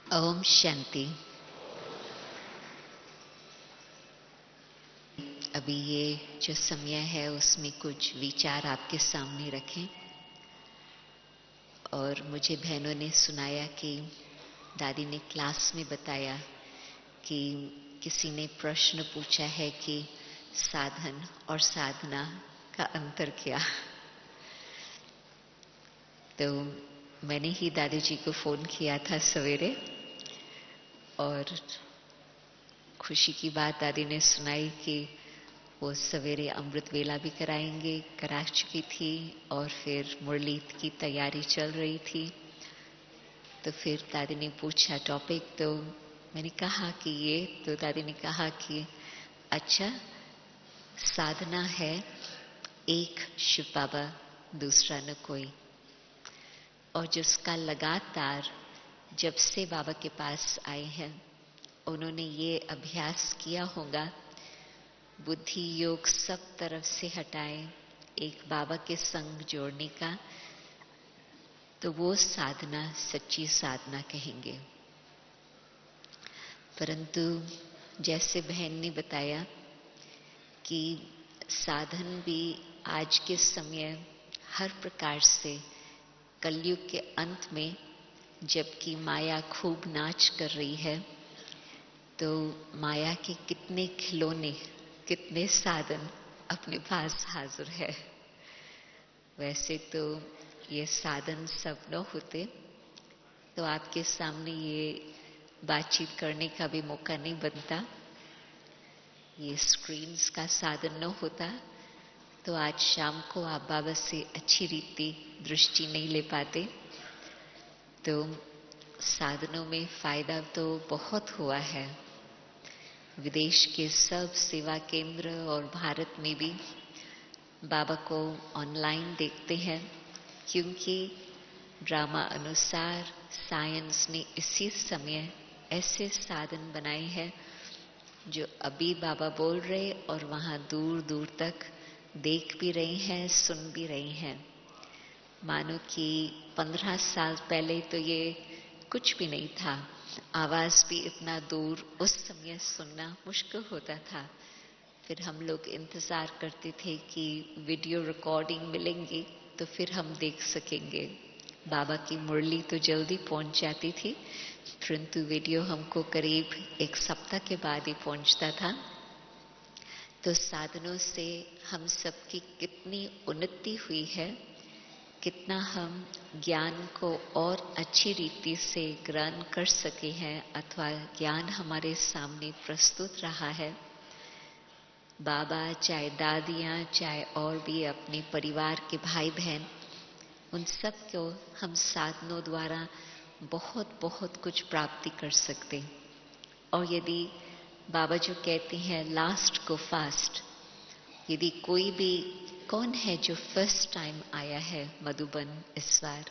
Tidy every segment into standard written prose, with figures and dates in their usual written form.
ओम शांति। अभी ये जो समय है उसमें कुछ विचार आपके सामने रखें। और मुझे बहनों ने सुनाया कि दादी ने क्लास में बताया कि किसी ने प्रश्न पूछा है कि साधन और साधना का अंतर क्या। तो मैंने ही दादी जी को फोन किया था सवेरे और खुशी की बात दादी ने सुनाई कि वो सवेरे अमृत वेला भी करा चुकी थी और फिर मुरली की तैयारी चल रही थी। तो फिर दादी ने पूछा टॉपिक, तो मैंने कहा कि ये, तो दादी ने कहा कि अच्छा, साधना है एक शिव बाबा, दूसरा न कोई। और जिसका लगातार जब से बाबा के पास आए हैं उन्होंने ये अभ्यास किया होगा, बुद्धि योग सब तरफ से हटाए, एक बाबा के संग जोड़ने का, तो वो साधना सच्ची साधना कहेंगे। परंतु जैसे बहन ने बताया कि साधन भी आज के समय हर प्रकार से कलयुग के अंत में, जबकि माया खूब नाच कर रही है, तो माया के कितने खिलौने, कितने साधन अपने पास हाजिर है। वैसे तो ये साधन सब न होते तो आपके सामने ये बातचीत करने का भी मौका नहीं बनता, ये स्क्रीन्स का साधन न होता तो आज शाम को आप बाबा से अच्छी रीति दृष्टि नहीं ले पाते। तो साधनों में फायदा तो बहुत हुआ है। विदेश के सब सेवा केंद्र और भारत में भी बाबा को ऑनलाइन देखते हैं, क्योंकि ड्रामा अनुसार साइंस ने इसी समय ऐसे साधन बनाए हैं जो अभी बाबा बोल रहे और वहां दूर दूर तक देख भी रहे हैं, सुन भी रहे हैं। मानो कि 15 साल पहले तो ये कुछ भी नहीं था, आवाज भी इतना दूर उस समय सुनना मुश्किल होता था। फिर हम लोग इंतजार करते थे कि वीडियो रिकॉर्डिंग मिलेंगी तो फिर हम देख सकेंगे। बाबा की मुरली तो जल्दी पहुंच जाती थी, परंतु वीडियो हमको करीब एक सप्ताह के बाद ही पहुंचता था। तो साधनों से हम सबकी कितनी उन्नति हुई है, कितना हम ज्ञान को और अच्छी रीति से ग्रहण कर सके हैं, अथवा ज्ञान हमारे सामने प्रस्तुत रहा है। बाबा चाहे दादियाँ चाहे और भी अपने परिवार के भाई बहन, उन सब को हम साधनों द्वारा बहुत बहुत कुछ प्राप्ति कर सकते। और यदि बाबा जो कहते हैं लास्ट को फास्ट, यदि कोई भी, कौन है जो फर्स्ट टाइम आया है मधुबन इस बार?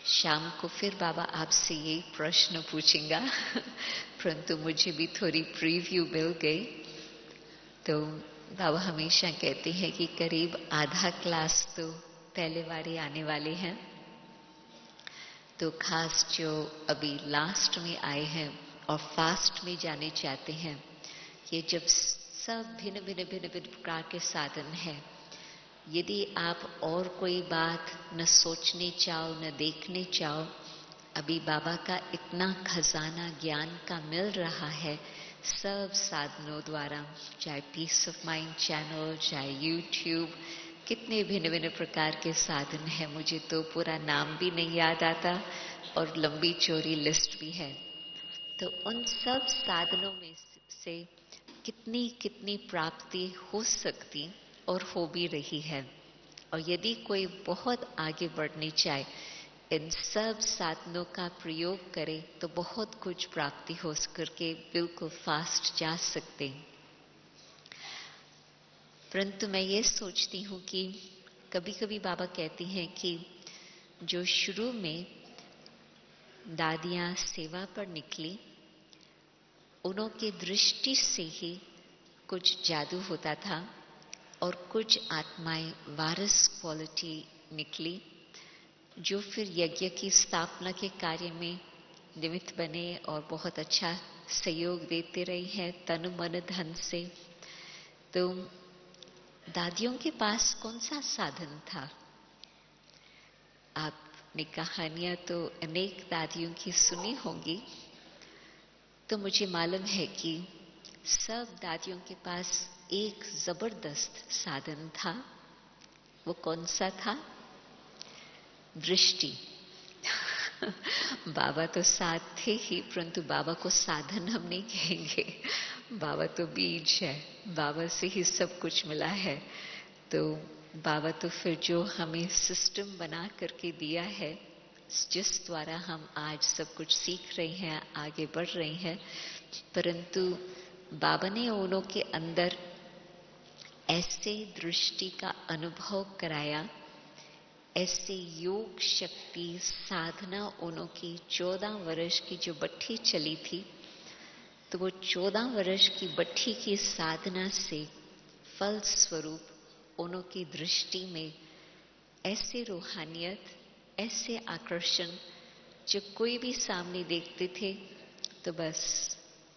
शाम को फिर बाबा आपसे यही प्रश्न पूछेंगा परंतु मुझे भी थोड़ी प्रीव्यू मिल गई। तो बाबा हमेशा कहते हैं कि करीब आधा क्लास तो पहले वाले आने वाले हैं। तो खास जो अभी लास्ट में आए हैं और फास्ट में जाने चाहते हैं, ये जब सब भिन्न भिन्न भिन्न भिन्न प्रकार के साधन है, यदि आप और कोई बात न सोचने चाहो न देखने चाहो, अभी बाबा का इतना खजाना ज्ञान का मिल रहा है सब साधनों द्वारा, चाहे पीस ऑफ माइंड चैनल, चाहे यूट्यूब, कितने भिन्न भिन्न प्रकार के साधन है। मुझे तो पूरा नाम भी नहीं याद आता और लंबी चौड़ी लिस्ट भी है। तो उन सब साधनों में से कितनी कितनी प्राप्ति हो सकती और हो भी रही है। और यदि कोई बहुत आगे बढ़ने चाहे, इन सब साधनों का प्रयोग करे तो बहुत कुछ प्राप्ति हो करके बिल्कुल फास्ट जा सकते। परंतु मैं ये सोचती हूँ कि कभी कभी बाबा कहते हैं कि जो शुरू में दादियाँ सेवा पर निकली, उनकी दृष्टि से ही कुछ जादू होता था और कुछ आत्माएं वारिस क्वालिटी निकली जो फिर यज्ञ की स्थापना के कार्य में निमित्त बने और बहुत अच्छा सहयोग देते रहे हैं तन मन धन से। तो दादियों के पास कौन सा साधन था? आपने कहानियां तो अनेक दादियों की सुनी होंगी, तो मुझे मालूम है कि सब दादियों के पास एक जबरदस्त साधन था। वो कौन सा था? दृष्टि। बाबा तो साथ थे ही, परंतु बाबा को साधन हम नहीं कहेंगे। बाबा तो बीज है, बाबा से ही सब कुछ मिला है। तो बाबा तो फिर जो हमें सिस्टम बना करके दिया है, जिस द्वारा हम आज सब कुछ सीख रहे हैं, आगे बढ़ रहे हैं, परंतु बाबा ने उन्हों के अंदर ऐसे दृष्टि का अनुभव कराया, ऐसे योग शक्ति साधना उन्हों की 14 वर्ष की जो बट्ठी चली थी, तो वो 14 वर्ष की बट्ठी की साधना से फल स्वरूप उन्हों की दृष्टि में ऐसे रूहानियत, ऐसे आकर्षण, जो कोई भी सामने देखते थे तो बस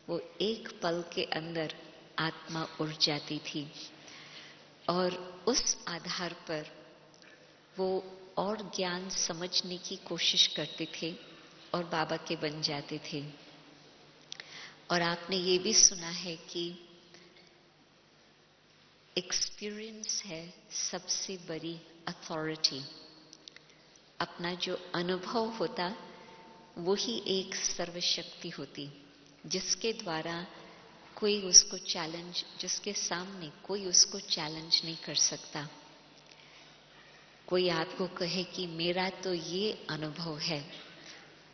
वो एक पल के अंदर आत्मा उड़ जाती थी और उस आधार पर वो और ज्ञान समझने की कोशिश करते थे और बाबा के बन जाते थे। और आपने ये भी सुना है कि एक्सपीरियंस है सबसे बड़ी अथॉरिटी। अपना जो अनुभव होता वो ही एक सर्वशक्ति होती, जिसके द्वारा कोई उसको चैलेंज, जिसके सामने कोई उसको चैलेंज नहीं कर सकता। कोई आपको कहे कि मेरा तो ये अनुभव है,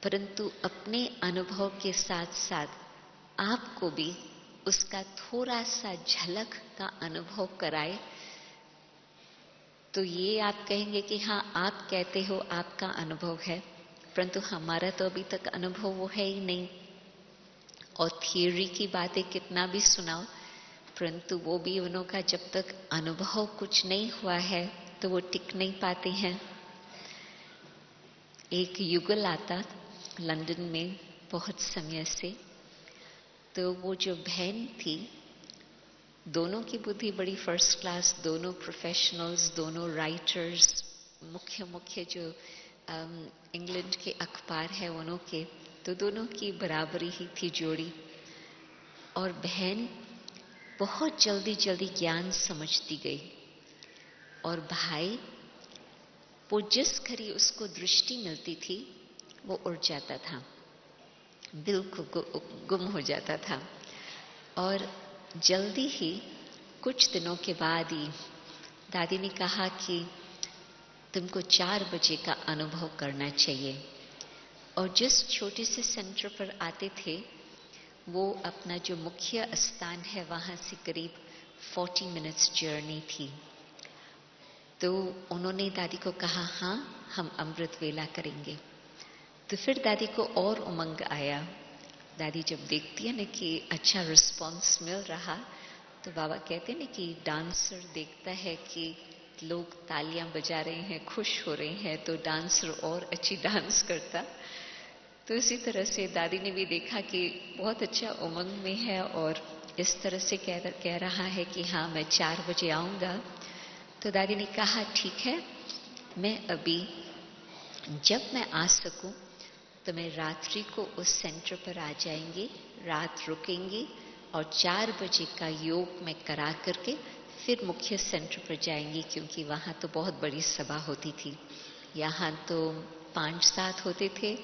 परंतु अपने अनुभव के साथ साथ आपको भी उसका थोड़ा सा झलक का अनुभव कराए, तो ये आप कहेंगे कि हाँ, आप कहते हो आपका अनुभव है, परंतु हमारा तो अभी तक अनुभव वो है ही नहीं। और थियरी की बातें कितना भी सुनाओ, परंतु वो भी उन्हों का जब तक अनुभव कुछ नहीं हुआ है तो वो टिक नहीं पाते हैं। एक युगल आता लंदन में बहुत समय से, तो वो जो बहन थी, दोनों की बुद्धि बड़ी फर्स्ट क्लास, दोनों प्रोफेशनल्स, दोनों राइटर्स, मुख्य जो इंग्लैंड के अखबार है उन्हों के, तो दोनों की बराबरी ही थी जोड़ी। और बहन बहुत जल्दी जल्दी ज्ञान समझती गई और भाई वो जिस घड़ी उसको दृष्टि मिलती थी वो उड़ जाता था, बिल्कुल गुम हो जाता था। और जल्दी ही कुछ दिनों के बाद ही दादी ने कहा कि तुमको 4 बजे का अनुभव करना चाहिए। और जिस छोटे से सेंटर पर आते थे, वो अपना जो मुख्य स्थान है वहां से करीब 40 मिनट्स जर्नी थी। तो उन्होंने दादी को कहा, हाँ, हम अमृत वेला करेंगे। तो फिर दादी को और उमंग आया। दादी जब देखती है ना कि अच्छा रिस्पॉन्स मिल रहा, तो बाबा कहते हैं ना कि डांसर देखता है कि लोग तालियां बजा रहे हैं, खुश हो रहे हैं, तो डांसर और अच्छी डांस करता। तो इसी तरह से दादी ने भी देखा कि बहुत अच्छा उमंग में है और इस तरह से कह रहा है कि हाँ, मैं 4 बजे आऊंगा। तो दादी ने कहा, ठीक है, मैं अभी जब मैं आ सकूं तो मैं रात्रि को उस सेंटर पर आ जाएंगे, रात रुकेंगे और 4 बजे का योग में करा करके फिर मुख्य सेंटर पर जाएंगे, क्योंकि वहां तो बहुत बड़ी सभा होती थी। यहाँ तो 5-7 होते थे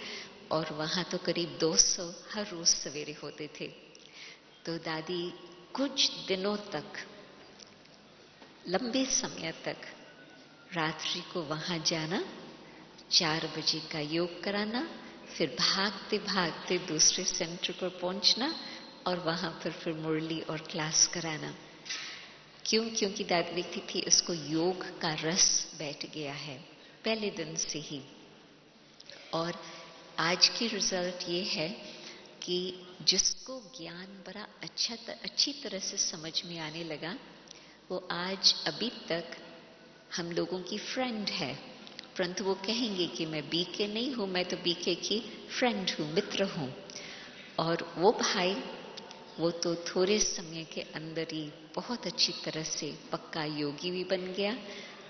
और वहां तो करीब 200 हर रोज सवेरे होते थे। तो दादी कुछ दिनों तक, लंबे समय तक रात्रि को वहां जाना, 4 बजे का योग कराना, फिर भागते भागते दूसरे सेंटर पर पहुंचना और वहां पर फिर मुरली और क्लास कराना। क्यों? क्योंकि दादी देखती थी इसको योग का रस बैठ गया है पहले दिन से ही। और आज की रिजल्ट ये है कि जिसको ज्ञान बड़ा अच्छी तरह से समझ में आने लगा, वो आज अभी तक हम लोगों की फ्रेंड है, परंतु वो कहेंगे कि मैं बीके नहीं हूं, मैं तो बीके की फ्रेंड हूं, मित्र हूं। और वो भाई, वो तो थोड़े समय के अंदर ही बहुत अच्छी तरह से पक्का योगी भी बन गया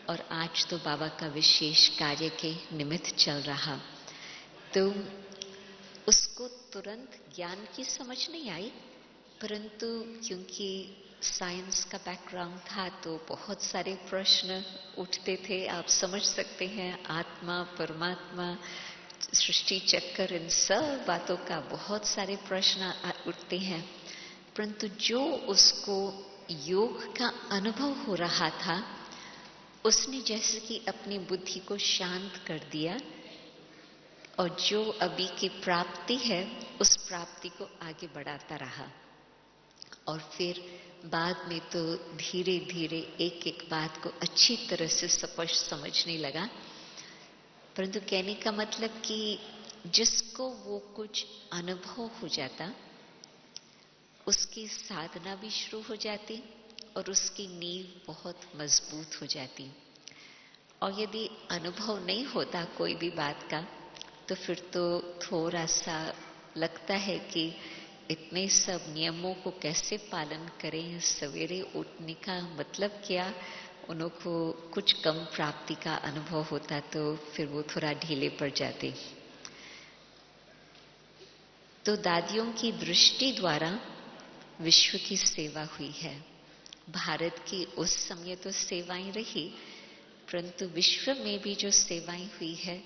और आज तो बाबा का विशेष कार्य के निमित्त चल रहा। तो उसको तुरंत ज्ञान की समझ नहीं आई, परंतु क्योंकि साइंस का बैकग्राउंड था तो बहुत सारे प्रश्न उठते थे। आप समझ सकते हैं, आत्मा, परमात्मा, सृष्टि चक्कर, इन सब बातों का बहुत सारे प्रश्न उठते हैं। परंतु जो उसको योग का अनुभव हो रहा था, उसने जैसे कि अपनी बुद्धि को शांत कर दिया और जो अभी की प्राप्ति है उस प्राप्ति को आगे बढ़ाता रहा। और फिर बाद में तो धीरे धीरे एक एक बात को अच्छी तरह से स्पष्ट समझने लगा। परंतु कहने का मतलब कि जिसको वो कुछ अनुभव हो जाता, उसकी साधना भी शुरू हो जाती और उसकी नींव बहुत मजबूत हो जाती। और यदि अनुभव नहीं होता कोई भी बात का, तो फिर तो थोड़ा सा लगता है कि इतने सब नियमों को कैसे पालन करें, सवेरे उठने का मतलब क्या। उनको कुछ कम प्राप्ति का अनुभव होता तो फिर वो थोड़ा ढीले पड़ जाते। तो दादियों की दृष्टि द्वारा विश्व की सेवा हुई है। भारत की उस समय तो सेवाएं रही, परंतु विश्व में भी जो सेवाएं हुई है,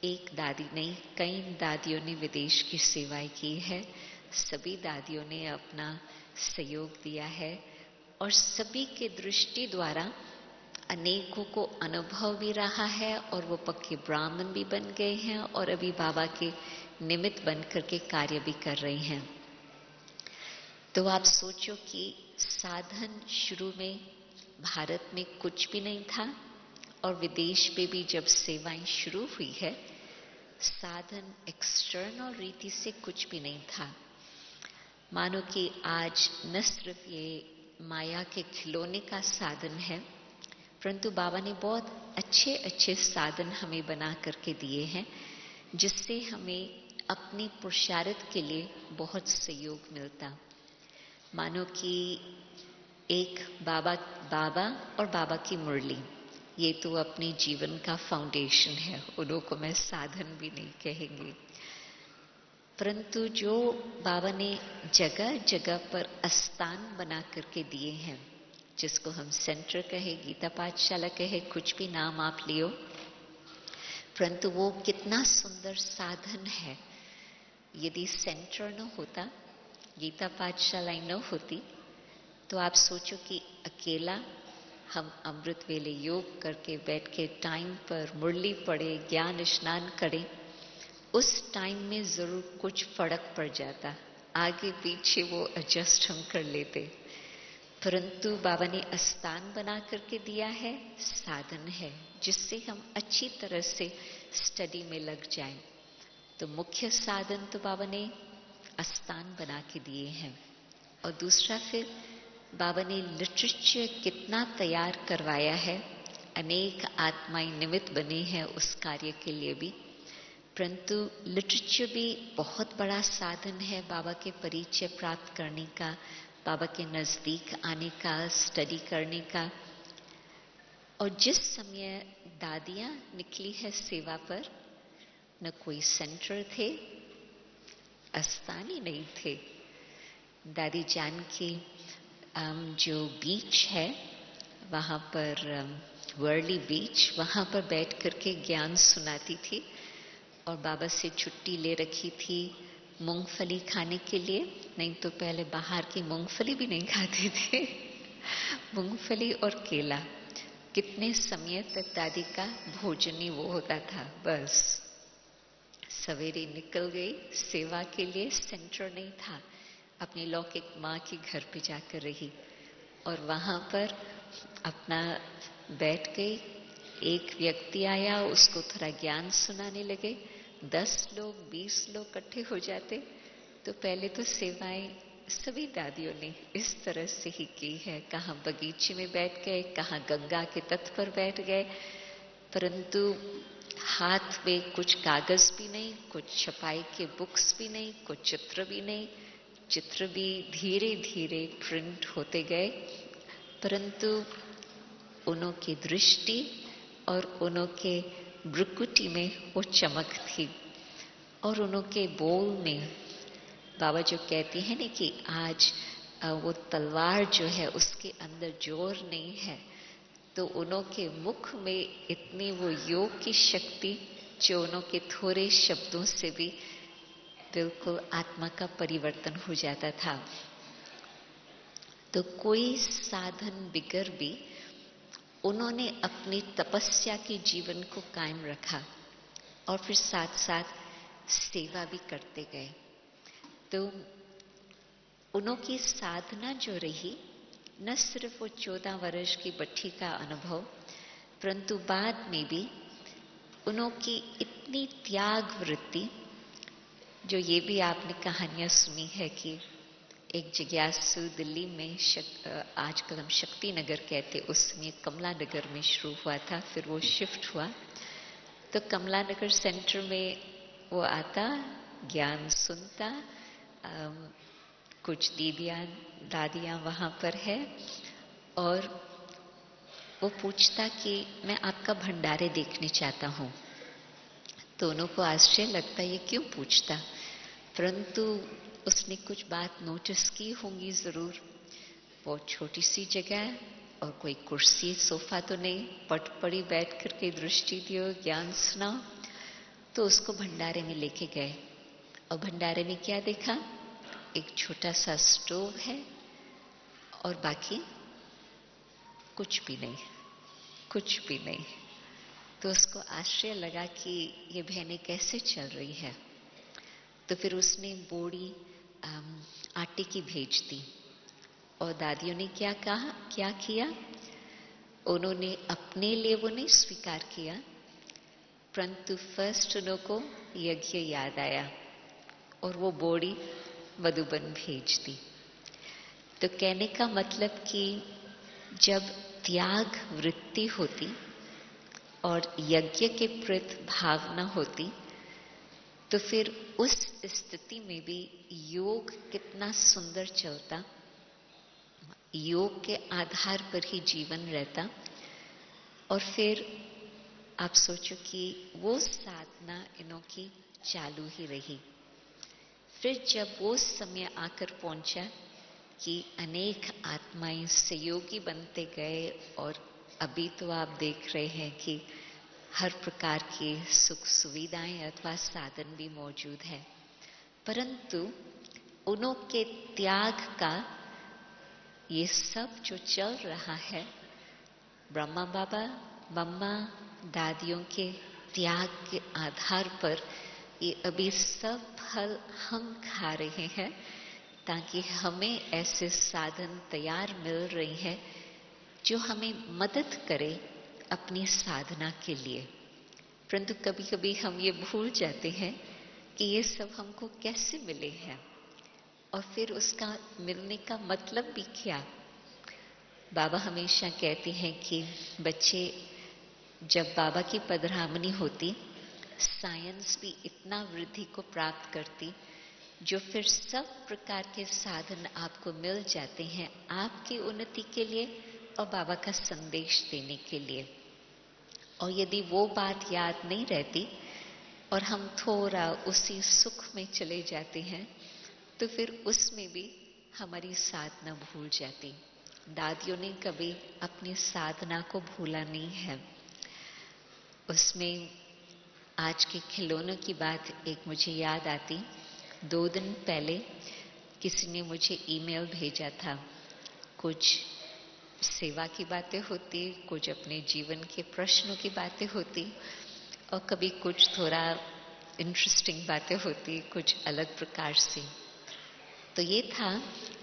एक दादी नहीं, कई दादियों ने विदेश की सेवाएं की है। सभी दादियों ने अपना सहयोग दिया है और सभी के दृष्टि द्वारा अनेकों को अनुभव भी रहा है और वो पक्के ब्राह्मण भी बन गए हैं और अभी बाबा के निमित्त बन करके कार्य भी कर रहे हैं। तो आप सोचो कि साधन शुरू में भारत में कुछ भी नहीं था और विदेश में भी जब सेवाएं शुरू हुई है, साधन एक्सटर्नल रीति से कुछ भी नहीं था। मानो कि आज न सिर्फ ये माया के खिलौने का साधन है, परंतु बाबा ने बहुत अच्छे अच्छे साधन हमें बना करके दिए हैं, जिससे हमें अपनी पुरुषार्थ के लिए बहुत सहयोग मिलता। मानो कि एक बाबा और बाबा की मुरली, ये तो अपने जीवन का फाउंडेशन है, उन्हों को मैं साधन भी नहीं कहेंगे। परंतु जो बाबा ने जगह जगह पर स्थान बना करके दिए हैं, जिसको हम सेंटर कहे, गीता पाठशाला कहे, कुछ भी नाम आप लियो, परंतु वो कितना सुंदर साधन है। यदि सेंटर न होता, गीता पाठशाला न होती, तो आप सोचो कि अकेला हम अमृत वेले योग करके बैठ के टाइम पर मुरली पढ़े, ज्ञान स्नान करें, उस टाइम में जरूर कुछ फर्क पड़ जाता, आगे पीछे वो एडजस्ट हम कर लेते। परंतु बाबा ने स्थान बना करके दिया है, साधन है, जिससे हम अच्छी तरह से स्टडी में लग जाएं। तो मुख्य साधन तो बाबा ने स्थान बना के दिए हैं। और दूसरा फिर बाबा ने लिटरेचर कितना तैयार करवाया है, अनेक आत्माएं निमित्त बने हैं उस कार्य के लिए भी। परंतु लिटरेचर भी बहुत बड़ा साधन है बाबा के परिचय प्राप्त करने का, बाबा के नजदीक आने का, स्टडी करने का। और जिस समय दादियां निकली है सेवा पर, न कोई सेंटर थे, स्थान ही नहीं थे। दादी जान की जो बीच है वहाँ पर, वर्ली बीच, वहाँ पर बैठ करके ज्ञान सुनाती थी और बाबा से छुट्टी ले रखी थी मूंगफली खाने के लिए। नहीं तो पहले बाहर की मूंगफली भी नहीं खाते थे। मूंगफली और केला, कितने समय तक दादी का भोजन ही वो होता था। बस सवेरे निकल गई सेवा के लिए, सेंटर नहीं था, अपनी लौकिक माँ के घर पे जाकर रही और वहां पर अपना बैठ गई। एक व्यक्ति आया, उसको थोड़ा ज्ञान सुनाने लगे, 10 लोग 20 लोग इकट्ठे हो जाते। तो पहले तो सेवाएं सभी दादियों ने इस तरह से ही की है, कहाँ बगीचे में बैठ गए, कहाँ गंगा के तट पर बैठ गए। परंतु हाथ में कुछ कागज भी नहीं, कुछ छपाई के बुक्स भी नहीं, कुछ चित्र भी नहीं। चित्र भी धीरे धीरे प्रिंट होते गए, परंतु उनकी दृष्टि और उनके भ्रुकुटी में वो चमक थी। और उनके बोल में बाबा जो कहते हैं ना कि आज वो तलवार जो है उसके अंदर जोर नहीं है, तो उनके मुख में इतनी वो योग की शक्ति जो उनके थोड़े शब्दों से भी बिल्कुल आत्मा का परिवर्तन हो जाता था। तो कोई साधन बिगर भी उन्होंने अपनी तपस्या के जीवन को कायम रखा और फिर साथ साथ सेवा भी करते गए। तो उनकी साधना जो रही, न सिर्फ वो 14 वर्ष की बट्टी का अनुभव, परंतु बाद में भी उनकी इतनी त्याग वृत्ति, जो ये भी आपने कहानियां सुनी है कि एक जिज्ञासु दिल्ली में आजकल हम शक्ति नगर कहते, उस समय कमला नगर में शुरू हुआ था, फिर वो शिफ्ट हुआ। तो कमला नगर सेंटर में वो आता, ज्ञान सुनता, कुछ दीदियां दादियां वहां पर है, और वो पूछता कि मैं आपका भंडारे देखने चाहता हूं। दोनों को आश्चर्य लगता, ये क्यों पूछता, परंतु उसने कुछ बात नोटिस की होंगी जरूर। वो छोटी सी जगह और कोई कुर्सी सोफा तो नहीं, पट पड़ी बैठ करके दृष्टि दियो, ज्ञान सुनाओ। तो उसको भंडारे में लेके गए, और भंडारे में क्या देखा, एक छोटा सा स्टोव है और बाकी कुछ भी नहीं, कुछ भी नहीं। तो उसको आश्चर्य लगा कि ये बहनें कैसे चल रही है। तो फिर उसने बोरी आटे की भेज दी, और दादियों ने क्या कहा, क्या किया, उन्होंने अपने लिए वो नहीं स्वीकार किया, परंतु फर्स्ट उनको यज्ञ याद आया और वो बोरी मधुबन भेज दी। तो कहने का मतलब कि जब त्याग वृत्ति होती और यज्ञ के प्रति भावना होती, तो फिर उस स्थिति में भी योग कितना सुंदर चलता, योग के आधार पर ही जीवन रहता। और फिर आप सोचो कि वो साधना इनकी चालू ही रही। फिर जब वो समय आकर पहुंचा कि अनेक आत्माएं सहयोगी बनते गए, और अभी तो आप देख रहे हैं कि हर प्रकार की सुख सुविधाएं अथवा साधन भी मौजूद है, परंतु उनके त्याग का ये सब जो चल रहा है, ब्रह्मा बाबा मम्मा दादियों के त्याग के आधार पर ये अभी सब फल हम खा रहे हैं, ताकि हमें ऐसे साधन तैयार मिल रहे हैं जो हमें मदद करे अपनी साधना के लिए। परंतु कभी कभी हम ये भूल जाते हैं कि ये सब हमको कैसे मिले हैं, और फिर उसका मिलने का मतलब भी क्या। बाबा हमेशा कहते हैं कि बच्चे, जब बाबा की पधरामनी होती, साइंस भी इतना वृद्धि को प्राप्त करती, जो फिर सब प्रकार के साधन आपको मिल जाते हैं आपकी उन्नति के लिए और बाबा का संदेश देने के लिए। और यदि वो बात याद नहीं रहती और हम थोड़ा उसी सुख में चले जाते हैं, तो फिर उसमें भी हमारी साधना भूल जाती। दादियों ने कभी अपनी साधना को भूला नहीं है। उसमें आज के खिलौनों की बात एक मुझे याद आती। 2 दिन पहले किसी ने मुझे ईमेल भेजा था, कुछ सेवा की बातें होती, कुछ अपने जीवन के प्रश्नों की बातें होती, और कभी कुछ थोड़ा इंटरेस्टिंग बातें होती, कुछ अलग प्रकार से। तो ये था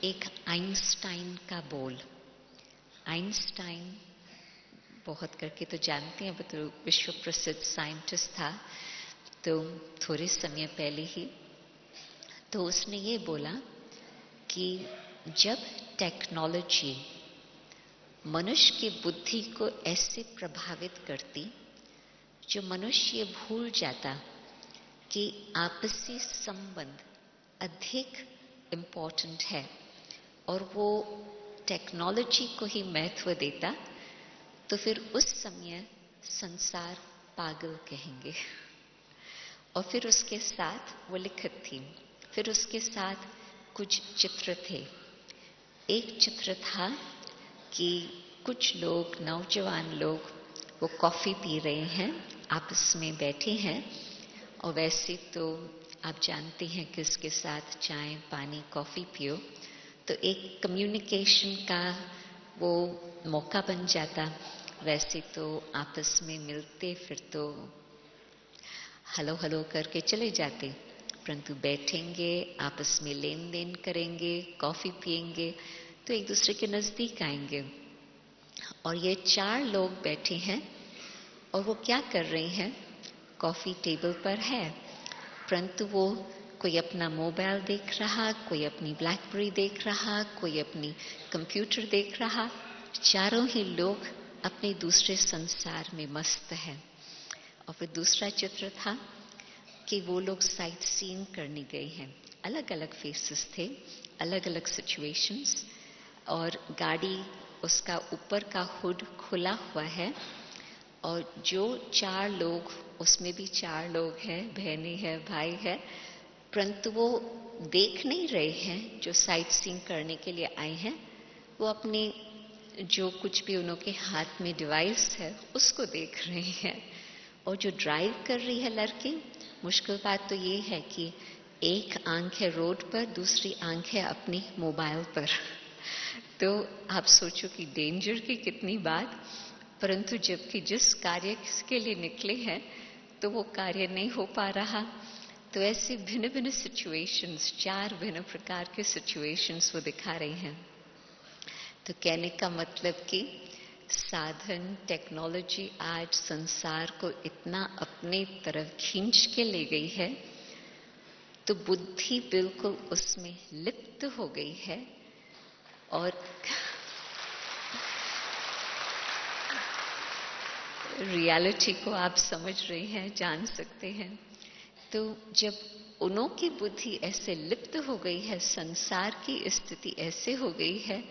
एक आइंस्टाइन का बोल। आइंस्टाइन बहुत करके तो जानते हैं, तो विश्व प्रसिद्ध साइंटिस्ट था। तो थोड़े समय पहले ही तो उसने ये बोला कि जब टेक्नोलॉजी मनुष्य की बुद्धि को ऐसे प्रभावित करती, जो मनुष्य भूल जाता कि आपसी संबंध अधिक इम्पोर्टेंट है और वो टेक्नोलॉजी को ही महत्व देता, तो फिर उस समय संसार पागल कहेंगे। और फिर उसके साथ वो लिखत थी, फिर उसके साथ कुछ चित्र थे। एक चित्र था कि कुछ लोग, नौजवान लोग, वो कॉफी पी रहे हैं, आपस में बैठे हैं। और वैसे तो आप जानते हैं कि इसके साथ चाय, पानी, कॉफी पियो तो एक कम्युनिकेशन का वो मौका बन जाता। वैसे तो आपस में मिलते फिर तो हेलो हेलो करके चले जाते, परंतु बैठेंगे, आपस में लेन देन करेंगे, कॉफी पिएंगे तो एक दूसरे के नजदीक आएंगे। और ये 4 लोग बैठे हैं और वो क्या कर रहे हैं? कॉफी टेबल पर है, परंतु वो कोई अपना मोबाइल देख रहा, कोई अपनी ब्लैकबेरी देख रहा, कोई अपनी कंप्यूटर देख रहा। चारों ही लोग अपने दूसरे संसार में मस्त हैं। और फिर दूसरा चित्र था कि वो लोग साइट सीइंग करने गए हैं। अलग अलग फेसेस थे, अलग अलग सिचुएशंस, और गाड़ी उसका ऊपर का हुड खुला हुआ है और जो 4 लोग, उसमें भी 4 लोग हैं, बहनें हैं, भाई है, परंतु वो देख नहीं रहे हैं जो साइट सीइंग करने के लिए आए हैं। वो अपने जो कुछ भी उनके हाथ में डिवाइस है उसको देख रहे हैं। और जो ड्राइव कर रही है लड़की, मुश्किल बात तो ये है कि एक आंख है रोड पर, दूसरी आंख है अपनी मोबाइल पर। तो आप सोचो कि डेंजर की कितनी बात, परंतु जबकि जिस कार्य के लिए निकले हैं तो वो कार्य नहीं हो पा रहा। तो ऐसे भिन्न भिन्न सिचुएशंस, 4 भिन्न प्रकार के सिचुएशंस वो दिखा रहे हैं। तो कहने का मतलब कि साधन, टेक्नोलॉजी आज संसार को इतना अपने तरफ खींच के ले गई है, तो बुद्धि बिल्कुल उसमें लिप्त हो गई है। और रियलिटी को आप समझ रहे हैं, जान सकते हैं। तो जब उन्हों की बुद्धि ऐसे लिप्त हो गई है, संसार की स्थिति ऐसे हो गई है,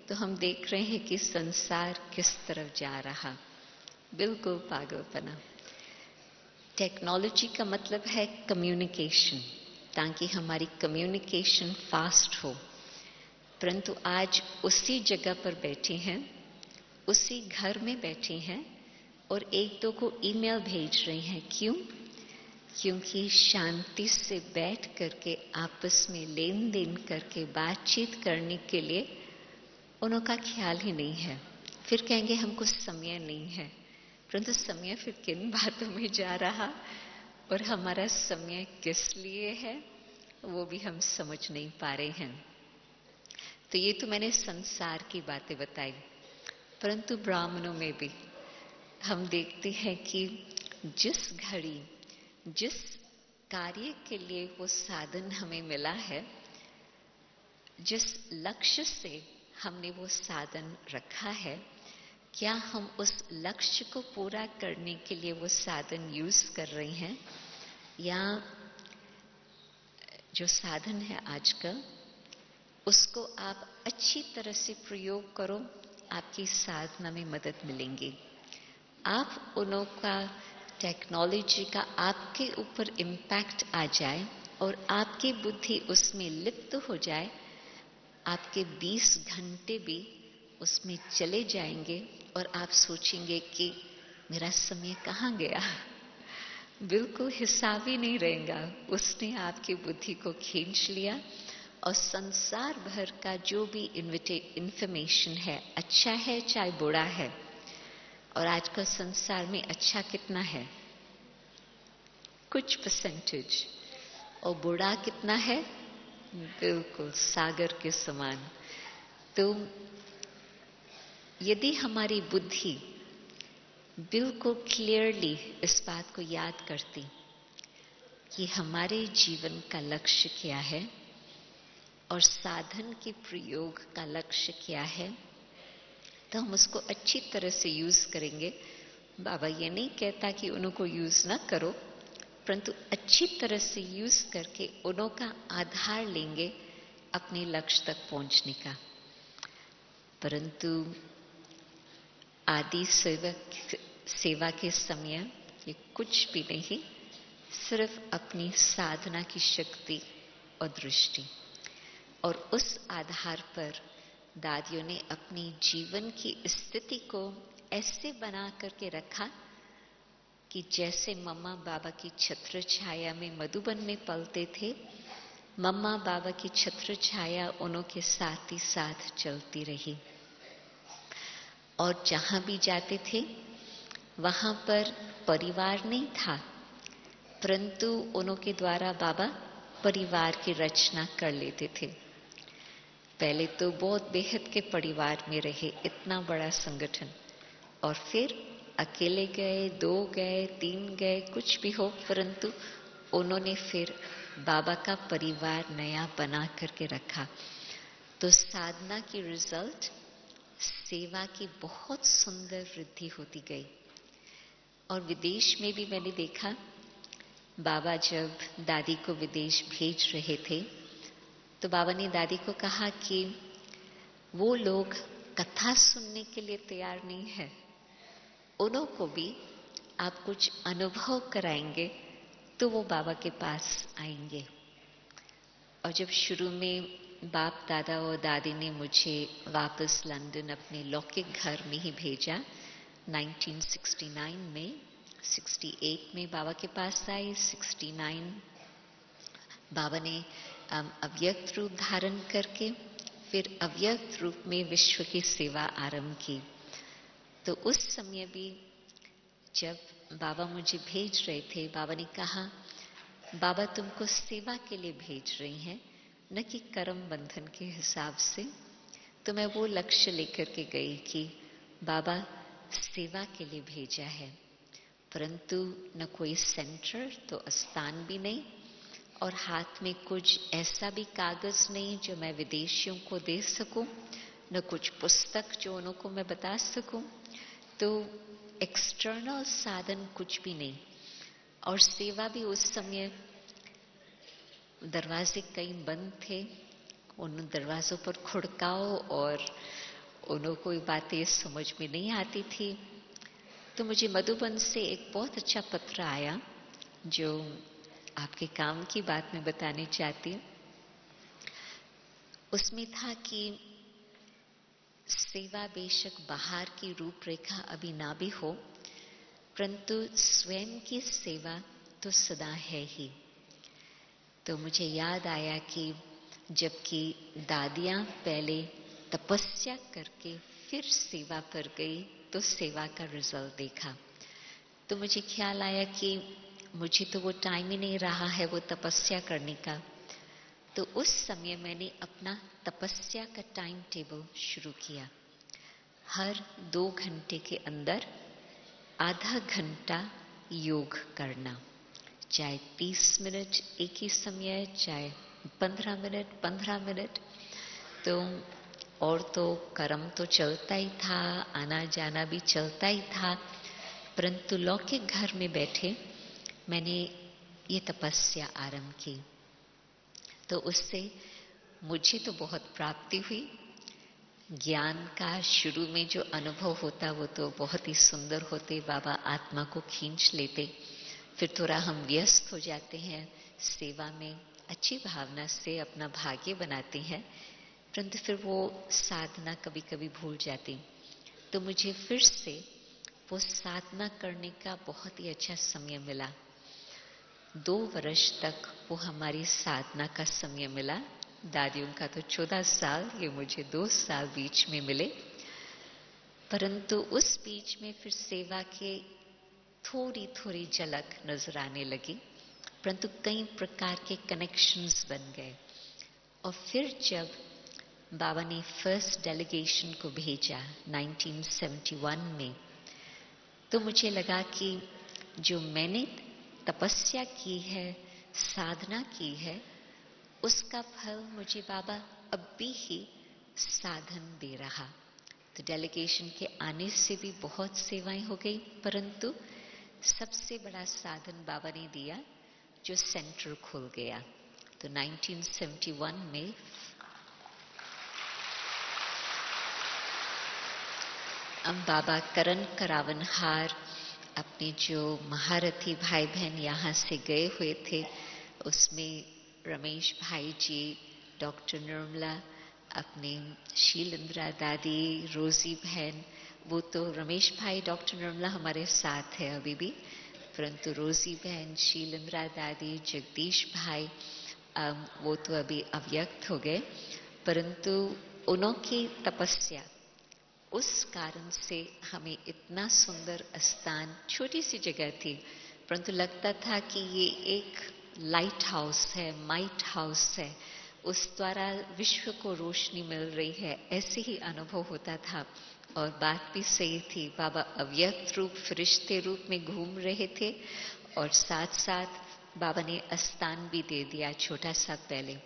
तो हम देख रहे हैं कि संसार किस तरफ जा रहा, बिल्कुल पागलपना। टेक्नोलॉजी का मतलब है कम्युनिकेशन, ताकि हमारी कम्युनिकेशन फास्ट हो। परंतु आज उसी जगह पर बैठे हैं, उसी घर में बैठे हैं और एक दो को ईमेल भेज रहे हैं। क्यों? क्योंकि शांति से बैठ करके आपस में लेन देन करके बातचीत करने के लिए उनका ख्याल ही नहीं है। फिर कहेंगे हमको समय नहीं है, परंतु समय फिर किन बातों में जा रहा और हमारा समय किस लिए है वो भी हम समझ नहीं पा रहे हैं। तो ये तो मैंने संसार की बातें बताई, परंतु ब्राह्मणों में भी हम देखते हैं कि जिस घड़ी, जिस कार्य के लिए वो साधन हमें मिला है, जिस लक्ष्य से हमने वो साधन रखा है, क्या हम उस लक्ष्य को पूरा करने के लिए वो साधन यूज कर रहे हैं, या जो साधन है आज का उसको आप अच्छी तरह से प्रयोग करो, आपकी साधना में मदद मिलेंगी। आप उन्हों का टेक्नोलॉजी का आपके ऊपर इम्पैक्ट आ जाए और आपकी बुद्धि उसमें लिप्त हो जाए, आपके 20 घंटे भी उसमें चले जाएंगे और आप सोचेंगे कि मेरा समय कहाँ गया। बिल्कुल हिसाब ही नहीं रहेगा। उसने आपकी बुद्धि को खींच लिया और संसार भर का जो भी इंफॉर्मेशन है, अच्छा है चाहे बुरा है, और आजकल संसार में अच्छा कितना है? कुछ परसेंटेज, और बुरा कितना है? बिल्कुल सागर के समान। तो यदि हमारी बुद्धि बिल्कुल क्लियरली इस बात को याद करती कि हमारे जीवन का लक्ष्य क्या है और साधन के प्रयोग का लक्ष्य क्या है, तो हम उसको अच्छी तरह से यूज करेंगे। बाबा ये नहीं कहता कि उनको यूज ना करो, परंतु अच्छी तरह से यूज करके उन्हों का आधार लेंगे अपने लक्ष्य तक पहुंचने का। परंतु आदि सेवा के समय ये कुछ भी नहीं, सिर्फ अपनी साधना की शक्ति और दृष्टि, और उस आधार पर दादियों ने अपनी जीवन की स्थिति को ऐसे बना करके रखा कि जैसे मम्मा बाबा की छत्र छाया में मधुबन में पलते थे, मम्मा बाबा की छत्र छाया उन्हों के साथ ही साथ चलती रही। और जहां भी जाते थे वहां पर परिवार नहीं था, परंतु उन्हों के द्वारा बाबा परिवार की रचना कर लेते थे। पहले तो बहुत बेहद के परिवार में रहे, इतना बड़ा संगठन, और फिर अकेले गए, 2 गए, 3 गए, कुछ भी हो, परंतु उन्होंने फिर बाबा का परिवार नया बना करके रखा। तो साधना की रिजल्ट सेवा की बहुत सुंदर वृद्धि होती गई। और विदेश में भी मैंने देखा, बाबा जब दादी को विदेश भेज रहे थे तो बाबा ने दादी को कहा कि वो लोग कथा सुनने के लिए तैयार नहीं है, उन्हों को भी आप कुछ अनुभव कराएंगे तो वो बाबा के पास आएंगे। और जब शुरू में बाप दादा और दादी ने मुझे वापस लंदन अपने लौकिक घर में ही भेजा 1969 में, 68 में बाबा के पास आई, 69 बाबा ने अव्यक्त रूप धारण करके फिर अव्यक्त रूप में विश्व की सेवा आरंभ की। तो उस समय भी जब बाबा मुझे भेज रहे थे, बाबा ने कहा बाबा तुमको सेवा के लिए भेज रही हैं, न कि कर्म बंधन के हिसाब से। तो मैं वो लक्ष्य लेकर के गई कि बाबा सेवा के लिए भेजा है, परंतु न कोई सेंटर तो स्थान भी नहीं, और हाथ में कुछ ऐसा भी कागज नहीं जो मैं विदेशियों को दे सकूं, न कुछ पुस्तक जो उन्हों को मैं बता सकूं। तो एक्सटर्नल साधन कुछ भी नहीं। और सेवा भी उस समय दरवाजे कई बंद थे, उन दरवाजों पर खुड़काओ और उन्हों कोई बातें समझ में नहीं आती थी। तो मुझे मधुबन से एक बहुत अच्छा पत्र आया जो आपके काम की बात मैं बताने चाहती हूँ। उसमें था कि सेवा बेशक बाहर की रूपरेखा अभी ना भी हो, परंतु स्वयं की सेवा तो सदा है ही। तो मुझे याद आया कि जबकि दादियां पहले तपस्या करके फिर सेवा पर गई तो सेवा का रिजल्ट देखा, तो मुझे ख्याल आया कि मुझे तो वो टाइम ही नहीं रहा है वो तपस्या करने का। तो उस समय मैंने अपना तपस्या का टाइम टेबल शुरू किया। हर 2 घंटे के अंदर आधा घंटा योग करना, चाहे 30 मिनट एक ही समय, चाहे 15 मिनट 15 मिनट। तो और तो कर्म तो चलता ही था, आना जाना भी चलता ही था, परंतु लौकिक घर में बैठे मैंने ये तपस्या आरंभ की। तो उससे मुझे तो बहुत प्राप्ति हुई। ज्ञान का शुरू में जो अनुभव होता वो तो बहुत ही सुंदर होते, बाबा आत्मा को खींच लेते, फिर थोड़ा हम व्यस्त हो जाते हैं सेवा में, अच्छी भावना से अपना भाग्य बनाते हैं, परंतु फिर वो साधना कभी कभी भूल जाती। तो मुझे फिर से वो साधना करने का बहुत ही अच्छा समय मिला। 2 वर्ष तक वो हमारी साधना का समय मिला। दादियों का तो 14 साल, ये मुझे 2 साल बीच में मिले, परंतु उस बीच में फिर सेवा के थोड़ी थोड़ी झलक नजर आने लगी, परंतु कई प्रकार के कनेक्शंस बन गए। और फिर जब बाबा ने फर्स्ट डेलीगेशन को भेजा 1971 में, तो मुझे लगा कि जो मैंने तपस्या की है, साधना की है, उसका फल मुझे बाबा अब भी ही साधन दे रहा। तो डेलीगेशन के आने से भी बहुत सेवाएं हो गई, परंतु सबसे बड़ा साधन बाबा ने दिया जो सेंटर खुल गया। तो 1971 में बाबा करण करावनहार अपने जो महारथी भाई बहन यहाँ से गए हुए थे, उसमें रमेश भाई जी, डॉक्टर निर्मला, अपने शीलेंद्रा दादी, रोजी बहन, वो तो रमेश भाई डॉक्टर निर्मला हमारे साथ है अभी भी, परंतु रोजी बहन, शीलेंद्रा दादी, जगदीश भाई वो तो अभी अव्यक्त हो गए, परंतु उनकी तपस्या उस कारण से हमें इतना सुंदर स्थान, छोटी सी जगह थी, परंतु लगता था कि ये एक लाइट हाउस है, माइट हाउस है, उस द्वारा विश्व को रोशनी मिल रही है, ऐसे ही अनुभव होता था। और बात भी सही थी, बाबा अव्यक्त रूप फरिश्ते रूप में घूम रहे थे और साथ साथ बाबा ने स्थान भी दे दिया छोटा सा पहले।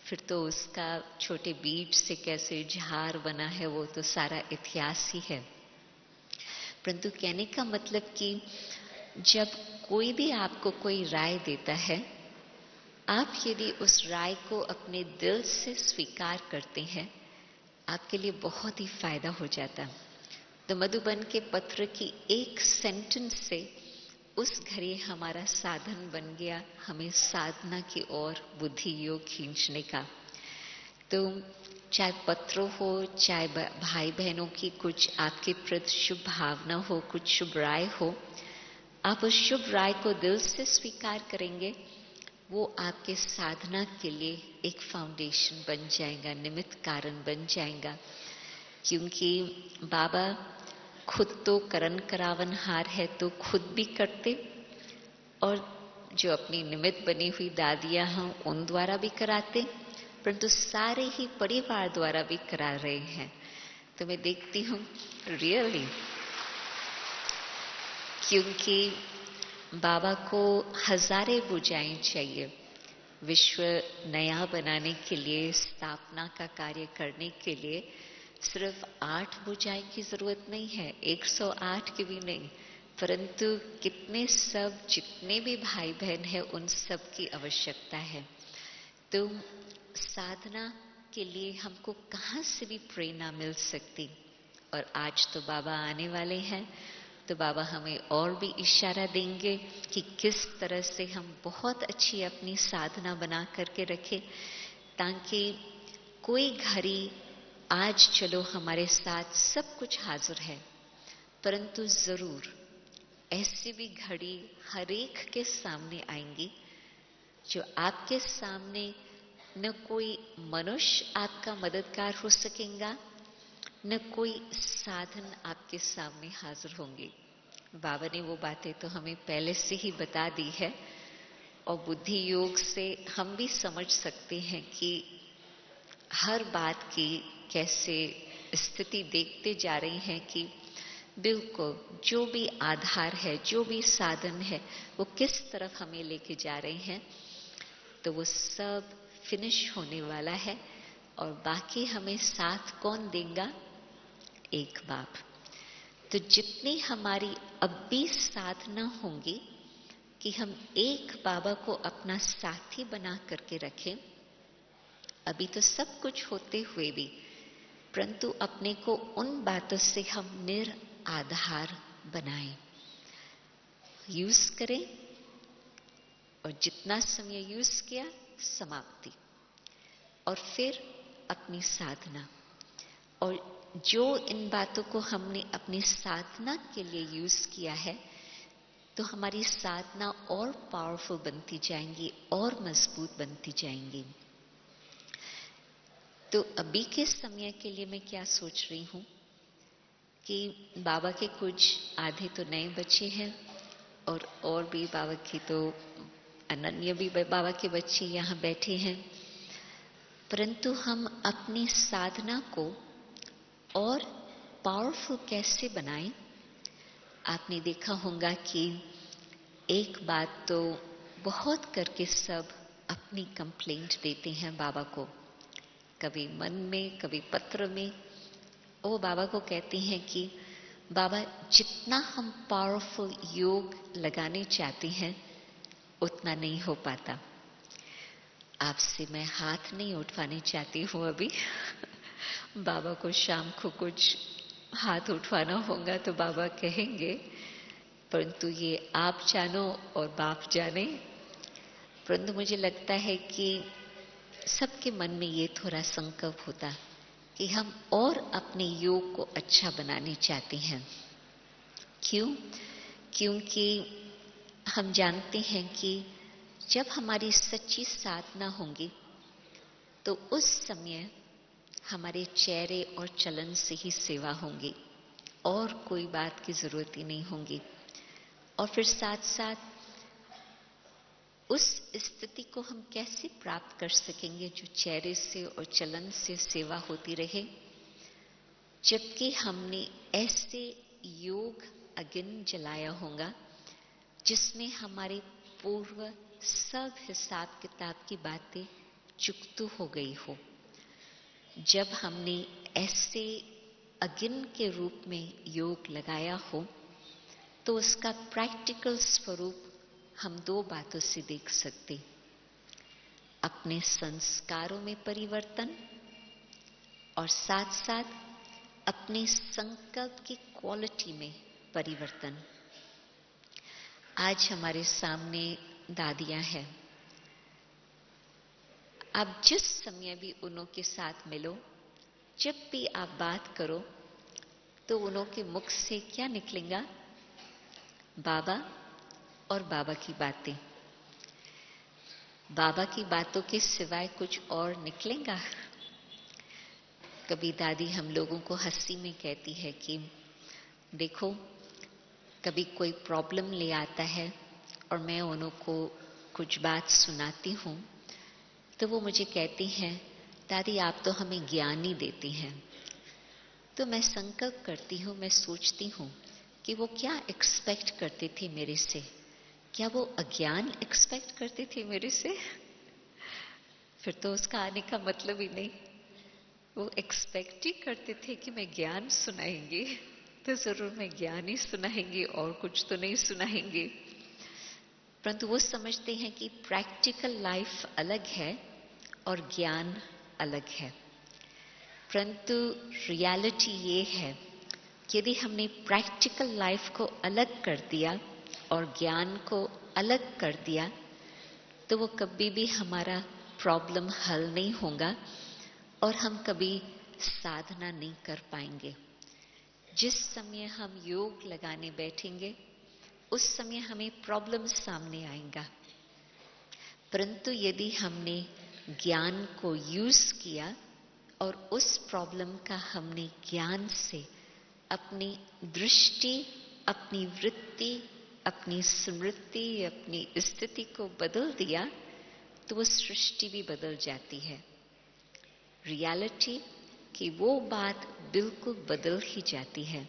फिर तो उसका छोटे बीज से कैसे झाड़ बना है वो तो सारा इतिहास ही है। परंतु कहने का मतलब कि जब कोई भी आपको कोई राय देता है, आप यदि उस राय को अपने दिल से स्वीकार करते हैं, आपके लिए बहुत ही फायदा हो जाता। तो मधुबन के पत्र की एक सेंटेंस से उस घड़ी हमारा साधन बन गया, हमें साधना की ओर बुद्धि योग खींचने का। तो चाहे पत्र हो, चाहे भाई बहनों की कुछ आपके प्रति शुभ भावना हो, कुछ शुभ राय हो, आप उस शुभ राय को दिल से स्वीकार करेंगे, वो आपके साधना के लिए एक फाउंडेशन बन जाएगा, निमित्त कारण बन जाएगा। क्योंकि बाबा खुद तो करण करावनहार है, तो खुद भी करते और जो अपनी निमित्त बनी हुई दादियां हैं उन द्वारा भी कराते, परंतु सारे ही परिवार द्वारा भी करा रहे हैं। तो मैं देखती हूँ रियली, क्योंकि बाबा को हजारे बुझाएं चाहिए विश्व नया बनाने के लिए, स्थापना का कार्य करने के लिए सिर्फ 8 बुझाएं की जरूरत नहीं है, 108 की भी नहीं, परंतु कितने सब जितने भी भाई बहन हैं उन सब की आवश्यकता है। तो साधना के लिए हमको कहाँ से भी प्रेरणा मिल सकती। और आज तो बाबा आने वाले हैं, तो बाबा हमें और भी इशारा देंगे कि किस तरह से हम बहुत अच्छी अपनी साधना बना करके रखें, ताकि कोई घड़ी आज चलो हमारे साथ सब कुछ हाजिर है, परंतु जरूर ऐसी भी घड़ी हर एक के सामने आएंगी जो आपके सामने न कोई मनुष्य आपका मददगार हो सकेगा, न कोई साधन आपके सामने हाजिर होंगे। बाबा ने वो बातें तो हमें पहले से ही बता दी है और बुद्धि योग से हम भी समझ सकते हैं कि हर बात की कैसे स्थिति देखते जा रही हैं कि बिल्कुल जो भी आधार है, जो भी साधन है, वो किस तरफ हमें लेके जा रहे हैं। तो वो सब फिनिश होने वाला है और बाकी हमें साथ कौन देगा? एक बाप। तो जितनी हमारी अब भी साधना होंगी कि हम एक बाबा को अपना साथी बना करके रखें, अभी तो सब कुछ होते हुए भी, परंतु अपने को उन बातों से हम निराधार बनाएं, यूज करें और जितना समय यूज किया समाप्ति, और फिर अपनी साधना। और जो इन बातों को हमने अपनी साधना के लिए यूज किया है, तो हमारी साधना और पावरफुल बनती जाएंगी और मजबूत बनती जाएंगी। तो अभी के समय के लिए मैं क्या सोच रही हूं कि बाबा के कुछ आधे तो नए बच्चे हैं और भी बाबा की तो अनन्य भी बाबा के बच्चे यहाँ बैठे हैं, परंतु हम अपनी साधना को और पावरफुल कैसे बनाएं। आपने देखा होगा कि एक बात तो बहुत करके सब अपनी कंप्लेंट देते हैं बाबा को, कभी मन में, कभी पत्र में, वो बाबा को कहती हैं कि बाबा जितना हम पावरफुल योग लगाने चाहते हैं उतना नहीं हो पाता। आपसे मैं हाथ नहीं उठवाने चाहती हूँ अभी। बाबा को शाम को कुछ हाथ उठवाना होगा तो बाबा कहेंगे, परंतु ये आप जानो और बाप जाने। परंतु मुझे लगता है कि सबके मन में ये थोड़ा संकल्प होता कि हम और अपने योग को अच्छा बनाने चाहते हैं। क्यों? क्योंकि हम जानते हैं कि जब हमारी सच्ची साधना होंगी तो उस समय हमारे चेहरे और चलन से ही सेवा होंगी और कोई बात की जरूरत ही नहीं होगी। और फिर साथ साथ उस स्थिति को हम कैसे प्राप्त कर सकेंगे जो चेहरे से और चलन से सेवा होती रहे, जबकि हमने ऐसे योग अग्नि जलाया होगा जिसमें हमारे पूर्व सब हिसाब किताब की बातें चुकतू हो गई हो। जब हमने ऐसे अग्नि के रूप में योग लगाया हो तो उसका प्रैक्टिकल स्वरूप हम दो बातों से देख सकते, अपने संस्कारों में परिवर्तन और साथ साथ अपने संकल्प की क्वालिटी में परिवर्तन। आज हमारे सामने दादियां हैं, आप जिस समय भी उन्हों के साथ मिलो, जब भी आप बात करो तो उन्हों के मुख से क्या निकलेगा? बाबा और बाबा की बातें। बाबा की बातों के सिवाय कुछ और निकलेगा? कभी दादी हम लोगों को हंसी में कहती है कि देखो, कभी कोई प्रॉब्लम ले आता है और मैं उन्हों को कुछ बात सुनाती हूं तो वो मुझे कहती हैं, दादी आप तो हमें ज्ञान ही देती हैं। तो मैं संकल्प करती हूं, मैं सोचती हूं कि वो क्या एक्सपेक्ट करते थे मेरे से? क्या वो अज्ञान एक्सपेक्ट करते थे मेरे से? फिर तो उसका आने का मतलब ही नहीं। वो एक्सपेक्ट ही करते थे कि मैं ज्ञान सुनाएंगी, तो जरूर मैं ज्ञान ही सुनाएंगी और कुछ तो नहीं सुनाएंगी। परंतु वो समझते हैं कि प्रैक्टिकल लाइफ अलग है और ज्ञान अलग है। परंतु रियलिटी ये है कि यदि हमने प्रैक्टिकल लाइफ को अलग कर दिया और ज्ञान को अलग कर दिया तो वो कभी भी हमारा प्रॉब्लम हल नहीं होगा और हम कभी साधना नहीं कर पाएंगे। जिस समय हम योग लगाने बैठेंगे उस समय हमें प्रॉब्लम सामने आएगा, परंतु यदि हमने ज्ञान को यूज किया और उस प्रॉब्लम का हमने ज्ञान से अपनी दृष्टि, अपनी वृत्ति, अपनी स्मृति, अपनी स्थिति को बदल दिया तो वो सृष्टि भी बदल जाती है। रियलिटी कि वो बात बिल्कुल बदल ही जाती है।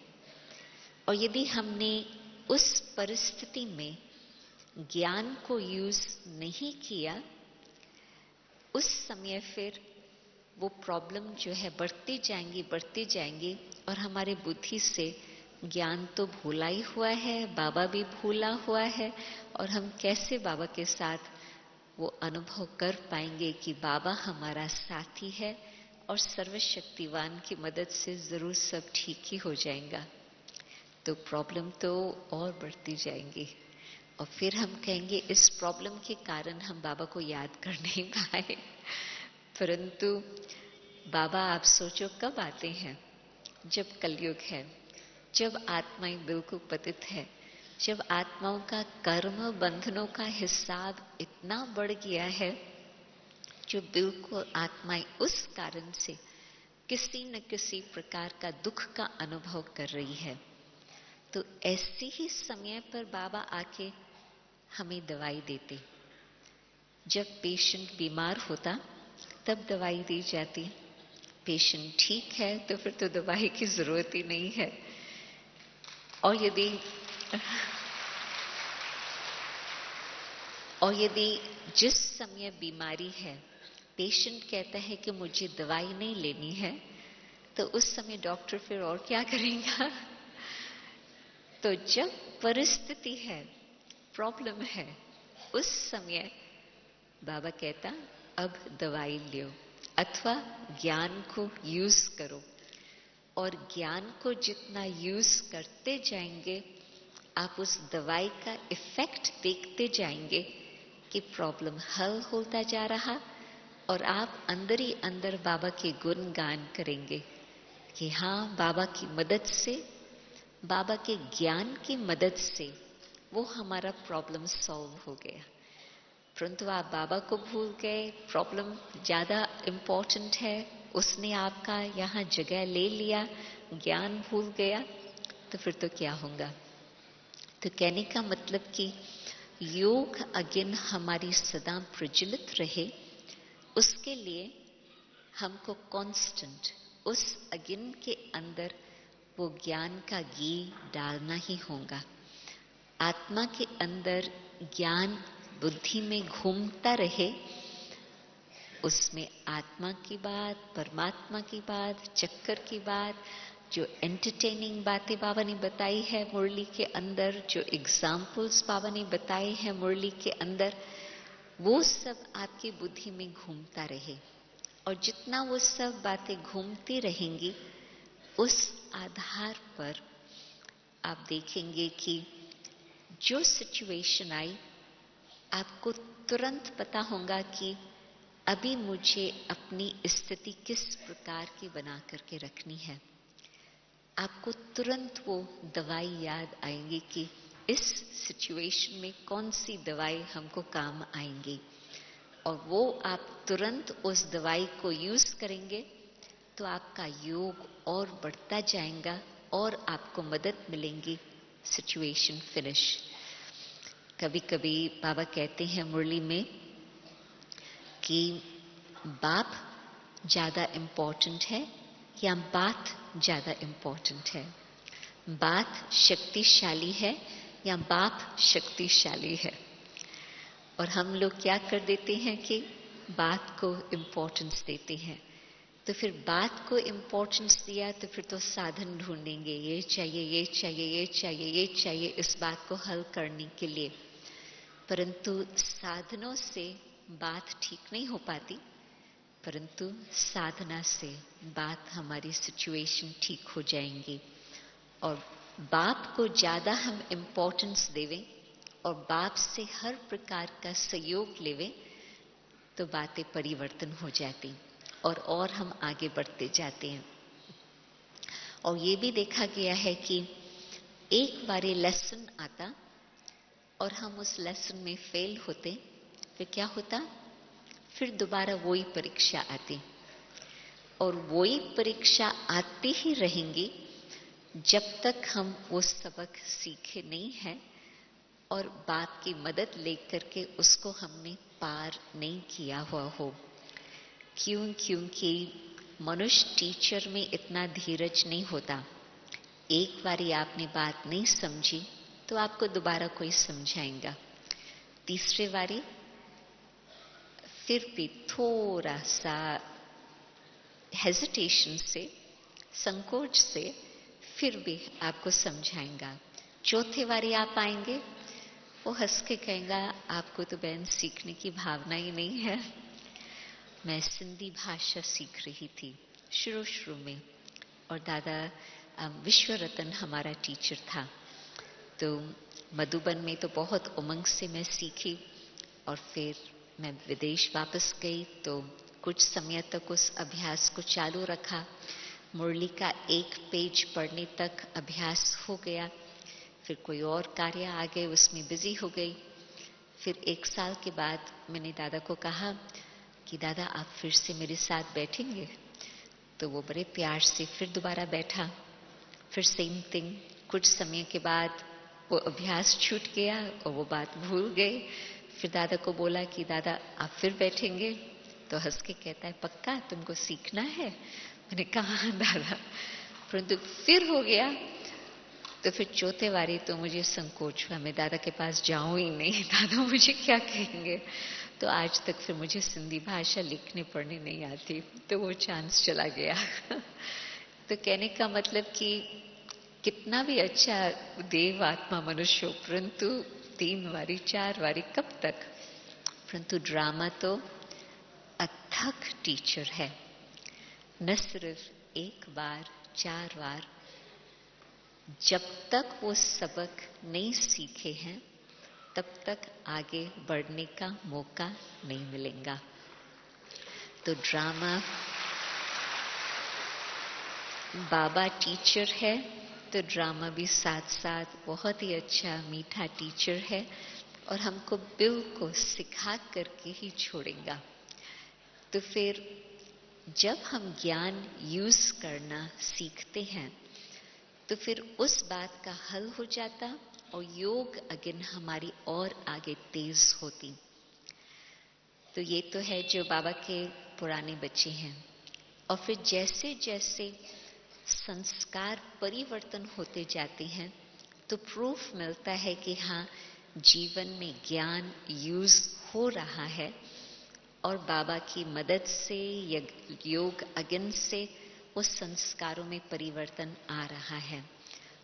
और यदि हमने उस परिस्थिति में ज्ञान को यूज नहीं किया, उस समय फिर वो प्रॉब्लम जो है बढ़ती जाएंगी और हमारे बुद्धि से ज्ञान तो भूला ही हुआ है, बाबा भी भूला हुआ है, और हम कैसे बाबा के साथ वो अनुभव कर पाएंगे कि बाबा हमारा साथी है और सर्वशक्तिवान की मदद से जरूर सब ठीक ही हो जाएगा। तो प्रॉब्लम तो और बढ़ती जाएंगी और फिर हम कहेंगे इस प्रॉब्लम के कारण हम बाबा को याद कर नहीं पाए। परंतु बाबा आप सोचो कब आते हैं? जब कलयुग है, जब आत्माएं बिल्कुल पतित है, जब आत्माओं का कर्म बंधनों का हिसाब इतना बढ़ गया है, जो बिल्कुल आत्माएं उस कारण से किसी न किसी प्रकार का दुख का अनुभव कर रही है। तो ऐसे ही समय पर बाबा आके हमें दवाई देते। जब पेशेंट बीमार होता तब दवाई दी जाती, पेशेंट ठीक है तो फिर तो दवाई की जरूरत ही नहीं है। और यदि जिस समय बीमारी है पेशेंट कहता है कि मुझे दवाई नहीं लेनी है, तो उस समय डॉक्टर फिर और क्या करेगा? तो जब परिस्थिति है, प्रॉब्लम है, उस समय बाबा कहता अब दवाई लो अथवा ज्ञान को यूज करो। और ज्ञान को जितना यूज करते जाएंगे, आप उस दवाई का इफेक्ट देखते जाएंगे कि प्रॉब्लम हल होता जा रहा, और आप अंदर ही अंदर बाबा के गुणगान करेंगे कि हाँ, बाबा की मदद से, बाबा के ज्ञान की मदद से वो हमारा प्रॉब्लम सॉल्व हो गया। परंतु आप बाबा को भूल गए, प्रॉब्लम ज्यादा इम्पोर्टेंट है, उसने आपका यहाँ जगह ले लिया, ज्ञान भूल गया, तो फिर तो क्या होगा? तो कहने का मतलब कि योग अगेन हमारी सदा प्रज्वलित रहे, उसके लिए हमको कांस्टेंट उस अगिन के अंदर वो ज्ञान का घी डालना ही होगा। आत्मा के अंदर ज्ञान बुद्धि में घूमता रहे, उसमें आत्मा की बात, परमात्मा की बात, चक्कर की बात, जो एंटरटेनिंग बातें बाबा ने बताई है मुरली के अंदर, जो एग्जाम्पल्स बाबा ने बताए हैं मुरली के अंदर, वो सब आपकी बुद्धि में घूमता रहे। और जितना वो सब बातें घूमती रहेंगी, उस आधार पर आप देखेंगे कि जो सिचुएशन आई, आपको तुरंत पता होगा कि अभी मुझे अपनी स्थिति किस प्रकार की बना करके रखनी है। आपको तुरंत वो दवाई याद आएंगी कि इस सिचुएशन में कौन सी दवाई हमको काम आएंगी, और वो आप तुरंत उस दवाई को यूज करेंगे तो आपका योग और बढ़ता जाएगा और आपको मदद मिलेंगी सिचुएशन फिनिश। कभी कभी बाबा कहते हैं मुरली में कि बाप ज्यादा इम्पोर्टेंट है या बात ज्यादा इम्पोर्टेंट है? बात शक्तिशाली है या बाप शक्तिशाली है? और हम लोग क्या कर देते हैं कि बात को इम्पोर्टेंस देते हैं। तो फिर बात को इम्पोर्टेंस दिया तो फिर तो साधन ढूंढेंगे, ये चाहिए, ये चाहिए, ये चाहिए, ये चाहिए इस बात को हल करने के लिए। परंतु साधनों से बात ठीक नहीं हो पाती, परंतु साधना से बात हमारी सिचुएशन ठीक हो जाएंगी। और बाप को ज्यादा हम इम्पोर्टेंस देवें और बाप से हर प्रकार का सहयोग लेवें तो बातें परिवर्तन हो जाती और हम आगे बढ़ते जाते हैं। और ये भी देखा गया है कि एक बारी लेसन आता और हम उस लेसन में फेल होते, फिर क्या होता? फिर दोबारा वही परीक्षा आती, और वही परीक्षा आती ही रहेंगी जब तक हम वो सबक सीखे नहीं हैं और बाप की मदद लेकर के उसको हमने पार नहीं किया हुआ हो। क्योंकि मनुष्य टीचर में इतना धीरज नहीं होता। एक बारी आपने बात नहीं समझी तो आपको दोबारा कोई समझाएगा, तीसरे बारी फिर भी थोड़ा सा हेजिटेशन से, संकोच से फिर भी आपको समझाएगा। चौथे बारी आप आएंगे, वो हंस के कहेगा आपको तो बहन सीखने की भावना ही नहीं है। मैं सिंधी भाषा सीख रही थी शुरू में, और दादा विश्व रतन हमारा टीचर था, तो मधुबन में तो बहुत उमंग से मैं सीखी। और फिर मैं विदेश वापस गई तो कुछ समय तक उस अभ्यास को चालू रखा। मुरली का एक पेज पढ़ने तक अभ्यास हो गया, फिर कोई और कार्य आ गए, उसमें बिजी हो गई। फिर 1 साल के बाद मैंने दादा को कहा कि दादा आप फिर से मेरे साथ बैठेंगे? तो वो बड़े प्यार से फिर दोबारा बैठा, फिर सेम थिंग। कुछ समय के बाद वो अभ्यास छूट गया और वो बात भूल गए। फिर दादा को बोला कि दादा आप फिर बैठेंगे? तो हंस के कहता है पक्का तुमको सीखना है? मैंने कहा हाँ दादा। परंतु फिर हो गया, तो फिर चौथे बारी तो मुझे संकोच हुआ, मैं दादा के पास जाऊं ही नहीं, दादा मुझे क्या कहेंगे। तो आज तक फिर मुझे सिंधी भाषा लिखने पढ़ने नहीं आती, तो वो चांस चला गया। तो कहने का मतलब कि कितना भी अच्छा देव आत्मा मनुष्य हो, परंतु 3 बारी 4 बारी कब तक। परंतु ड्रामा तो अथक टीचर है, न सिर्फ 1 बार 4 बार, जब तक वो सबक नहीं सीखे हैं तब तक आगे बढ़ने का मौका नहीं मिलेगा। तो ड्रामा बाबा टीचर है, तो ड्रामा भी साथ साथ बहुत ही अच्छा मीठा टीचर है और हमको बिल्कुल सिखा करके ही छोड़ेगा। तो फिर जब हम ज्ञान यूज करना सीखते हैं तो फिर उस बात का हल हो जाता और योग अगेन हमारी और आगे तेज होती। तो ये तो है जो बाबा के पुराने बच्चे हैं। और फिर जैसे जैसे संस्कार परिवर्तन होते जाते हैं तो प्रूफ मिलता है कि हाँ, जीवन में ज्ञान यूज हो रहा है और बाबा की मदद से योग अगन से उस संस्कारों में परिवर्तन आ रहा है।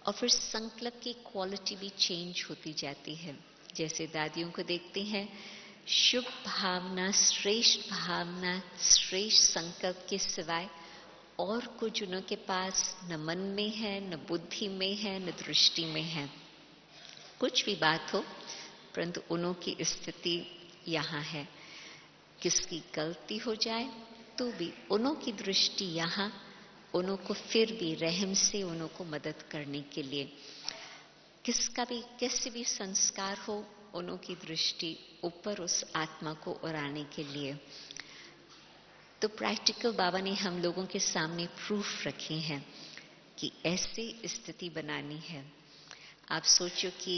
और फिर संकल्प की क्वालिटी भी चेंज होती जाती है। जैसे दादियों को देखते हैं, शुभ भावना, श्रेष्ठ संकल्प के सिवाय और कुछ उनके पास न मन में है, न बुद्धि में है, न दृष्टि में है। कुछ भी बात हो, परंतु उन्हों की स्थिति यहाँ है। किसकी गलती हो जाए तो भी उन्हों की दृष्टि यहाँ, उन्हों को फिर भी रहम से उन्हों को मदद करने के लिए। किसका भी कैसे भी संस्कार हो, उन्हों की दृष्टि ऊपर उस आत्मा को उड़ाने के लिए। तो प्रैक्टिकल बाबा ने हम लोगों के सामने प्रूफ रखे हैं कि ऐसे स्थिति बनानी है। आप सोचो कि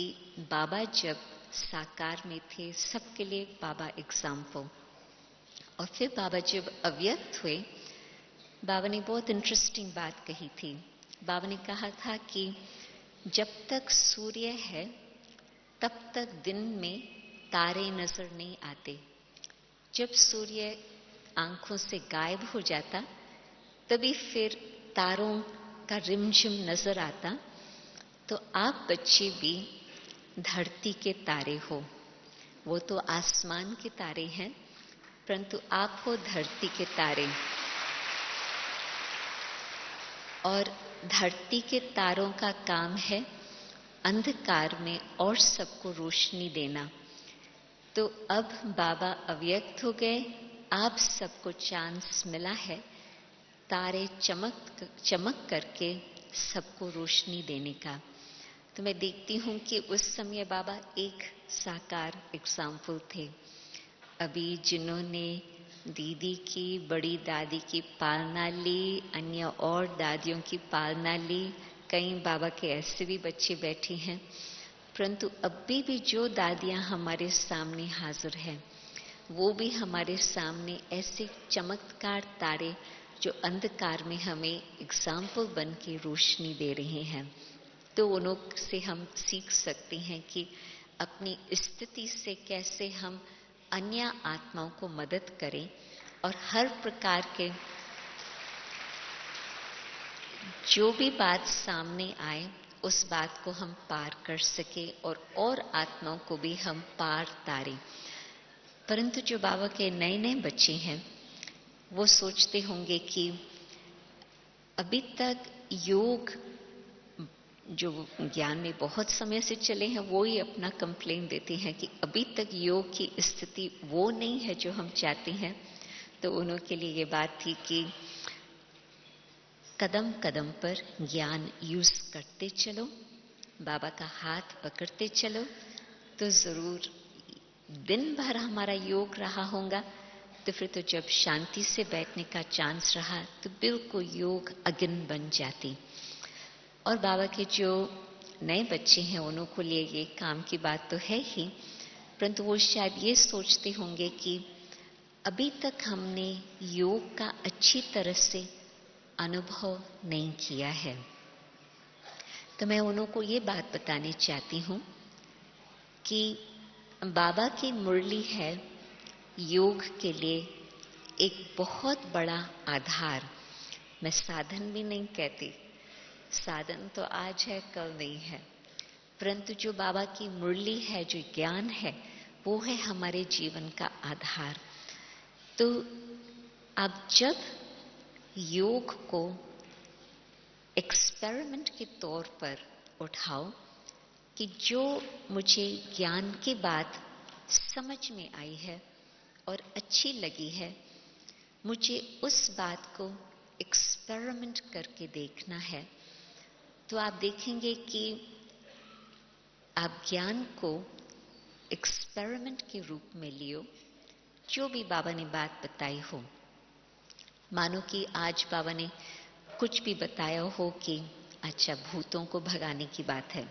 बाबा जब साकार में थे, सबके लिए बाबा एग्जाम्पल, और फिर बाबा जब अव्यक्त हुए, बाबा ने बहुत इंटरेस्टिंग बात कही थी। बाबा ने कहा था कि जब तक सूर्य है तब तक दिन में तारे नजर नहीं आते। जब सूर्य आंखों से गायब हो जाता तभी फिर तारों का रिमझिम नजर आता। तो आप बच्चे भी धरती के तारे हो, वो तो आसमान के तारे हैं, परंतु आप हो धरती के तारे। और धरती के तारों का काम है अंधकार में और सबको रोशनी देना। तो अब बाबा अव्यक्त हो गए, आप सबको चांस मिला है तारे चमक करके सबको रोशनी देने का। तो मैं देखती हूँ कि उस समय बाबा एक साकार एग्जाम्पल थे। अभी जिन्होंने दीदी की, बड़ी दादी की पालना ली, अन्य और दादियों की पालना ली, कई बाबा के ऐसे भी बच्चे बैठे हैं, परंतु अभी भी जो दादियां हमारे सामने हाजिर हैं, वो भी हमारे सामने ऐसे चमत्कार तारे जो अंधकार में हमें एग्जाम्पल बन के रोशनी दे रहे हैं। तो उन्हों से हम सीख सकते हैं कि अपनी स्थिति से कैसे हम अन्य आत्माओं को मदद करें और हर प्रकार के जो भी बात सामने आए उस बात को हम पार कर सके और आत्माओं को भी हम पार तारें। परंतु जो बाबा के नए नए बच्चे हैं वो सोचते होंगे कि अभी तक योग जो ज्ञान में बहुत समय से चले हैं वो ही अपना कंप्लेन देते हैं कि अभी तक योग की स्थिति वो नहीं है जो हम चाहते हैं। तो उन्हों के लिए ये बात थी कि कदम कदम पर ज्ञान यूज करते चलो, बाबा का हाथ पकड़ते चलो, तो जरूर दिन भर हमारा योग रहा होगा। तो फिर तो जब शांति से बैठने का चांस रहा तो बिल्कुल योग अगिन बन जाती। और बाबा के जो नए बच्चे हैं उन्हों को लिए ये काम की बात तो है ही, परंतु वो शायद ये सोचते होंगे कि अभी तक हमने योग का अच्छी तरह से अनुभव नहीं किया है। तो मैं उन्हों को ये बात बतानी चाहती हूँ कि बाबा की मुरली है योग के लिए एक बहुत बड़ा आधार। मैं साधन भी नहीं कहती, साधन तो आज है कल नहीं है, परंतु जो बाबा की मुरली है, जो ज्ञान है, वो है हमारे जीवन का आधार। तो अब जब योग को एक्सपेरिमेंट के तौर पर उठाओ कि जो मुझे ज्ञान की बात समझ में आई है और अच्छी लगी है, मुझे उस बात को एक्सपेरिमेंट करके देखना है, तो आप देखेंगे कि आप ज्ञान को एक्सपेरिमेंट के रूप में लियो। जो भी बाबा ने बात बताई हो, मानो कि आज बाबा ने कुछ भी बताया हो कि अच्छा भूतों को भगाने की बात है,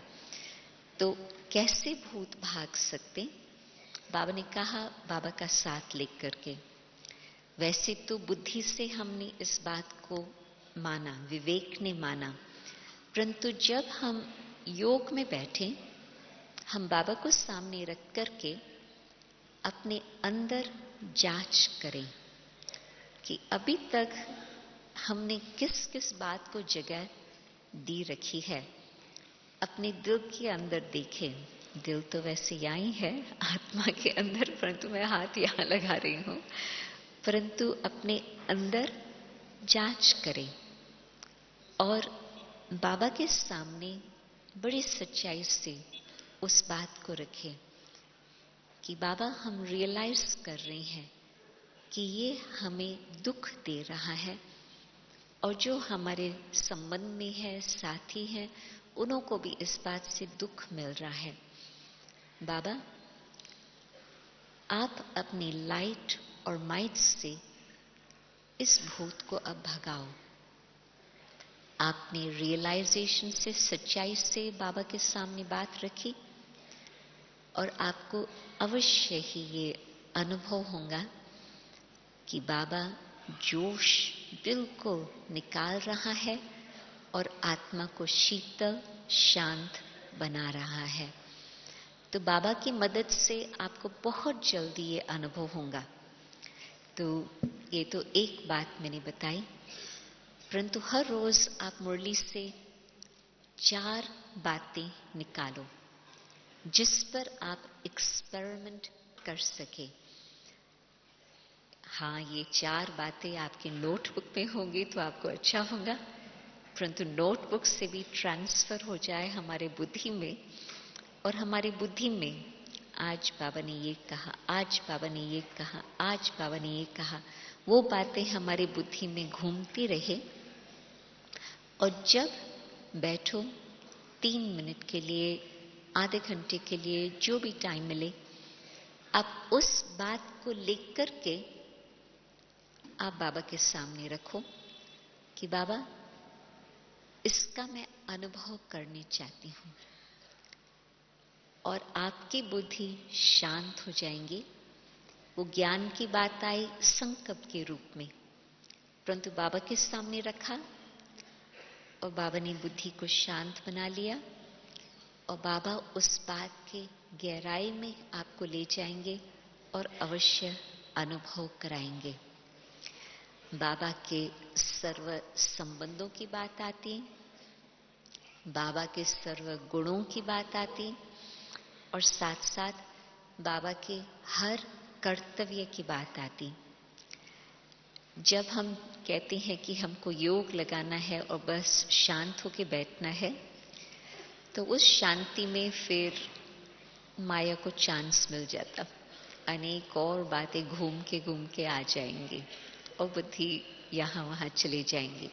तो कैसे भूत भाग सकते, बाबा ने कहा बाबा का साथ लेकर के। वैसे तो बुद्धि से हमने इस बात को माना, विवेक ने माना, परंतु जब हम योग में बैठे, हम बाबा को सामने रख करके अपने अंदर जांच करें कि अभी तक हमने किस किस बात को जगह दी रखी है। अपने दिल के अंदर देखें, दिल तो वैसे यहीं है आत्मा के अंदर, परंतु मैं हाथ यहां लगा रही हूं, परंतु अपने अंदर जांच करें और बाबा के सामने बड़ी सच्चाई से उस बात को रखें कि बाबा हम रियलाइज कर रहे हैं कि ये हमें दुख दे रहा है और जो हमारे संबंध में है, साथी हैं, उन्हों को भी इस बात से दुख मिल रहा है। बाबा आप अपनी लाइट और माइट से इस भूत को अब भगाओ। आपने रियलाइजेशन से, सच्चाई से बाबा के सामने बात रखी और आपको अवश्य ही ये अनुभव होगा कि बाबा जोश बिल्कुल निकाल रहा है और आत्मा को शीतल शांत बना रहा है। तो बाबा की मदद से आपको बहुत जल्दी ये अनुभव होगा। तो ये तो एक बात मैंने बताई, परंतु हर रोज आप मुरली से 4 बातें निकालो जिस पर आप एक्सपेरिमेंट कर सके। हाँ, ये 4 बातें आपके नोटबुक में होंगी तो आपको अच्छा होगा, परंतु नोटबुक से भी ट्रांसफर हो जाए हमारे बुद्धि में, और हमारी बुद्धि में आज बाबा ने ये कहा, आज बाबा ने ये कहा, आज बाबा ने ये कहा, वो बातें हमारी बुद्धि में घूमती रहे। और जब बैठो 3 मिनट के लिए, आधे घंटे के लिए, जो भी टाइम मिले, आप उस बात को लेकर के आप बाबा के सामने रखो कि बाबा इसका मैं अनुभव करने चाहती हूं, और आपकी बुद्धि शांत हो जाएंगी। वो ज्ञान की बात आई संकल्प के रूप में, परंतु बाबा के सामने रखा और बाबा ने बुद्धि को शांत बना लिया, और बाबा उस बात के गहराई में आपको ले जाएंगे और अवश्य अनुभव कराएंगे। बाबा के सर्व संबंधों की बात आती, बाबा के सर्व गुणों की बात आती, और साथ साथ बाबा के हर कर्तव्य की बात आती। जब हम कहते हैं कि हमको योग लगाना है और बस शांत होकर बैठना है, तो उस शांति में फिर माया को चांस मिल जाता, अनेक और बातें घूम के आ जाएंगी और बुद्धि यहां वहां चले जाएंगी।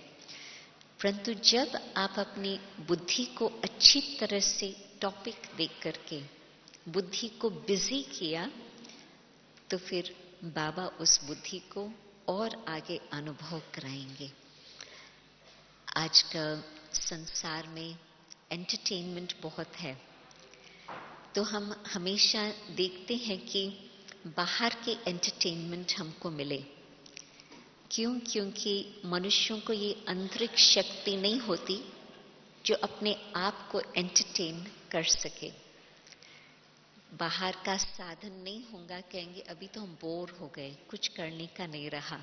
परंतु जब आप अपनी बुद्धि को अच्छी तरह से टॉपिक देख करके बुद्धि को बिजी किया, तो फिर बाबा उस बुद्धि को और आगे अनुभव कराएंगे। आज का संसार में एंटरटेनमेंट बहुत है, तो हम हमेशा देखते हैं कि बाहर के एंटरटेनमेंट हमको मिले। क्यों? क्योंकि मनुष्यों को ये आंतरिक शक्ति नहीं होती जो अपने आप को एंटरटेन कर सके। बाहर का साधन नहीं होगा, कहेंगे अभी तो हम बोर हो गए, कुछ करने का नहीं रहा।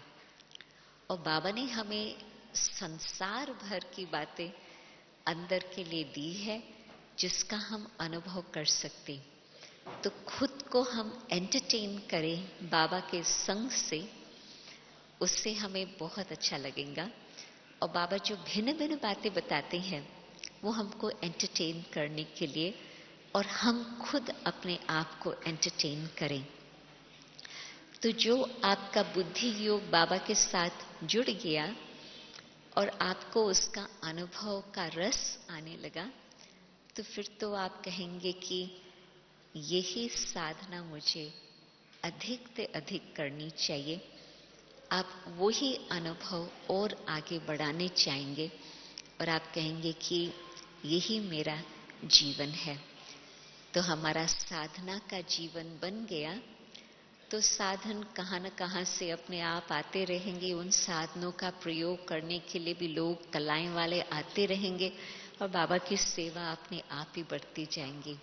और बाबा ने हमें संसार भर की बातें अंदर के लिए दी है जिसका हम अनुभव कर सकते। तो खुद को हम एंटरटेन करें बाबा के संग से, उससे हमें बहुत अच्छा लगेगा। और बाबा जो भिन्न भिन्न बातें बताते हैं वो हमको एंटरटेन करने के लिए, और हम खुद अपने आप को एंटरटेन करें। तो जो आपका बुद्धि योग बाबा के साथ जुड़ गया और आपको उसका अनुभव का रस आने लगा, तो फिर तो आप कहेंगे कि यही साधना मुझे अधिक से अधिक करनी चाहिए। आप वही अनुभव और आगे बढ़ाने चाहेंगे और आप कहेंगे कि यही मेरा जीवन है। तो हमारा साधना का जीवन बन गया। तो साधन कहाँ न कहाँ से अपने आप आते रहेंगे। उन साधनों का प्रयोग करने के लिए भी लोग कलाएं वाले आते रहेंगे और बाबा की सेवा अपने आप ही बढ़ती जाएंगी।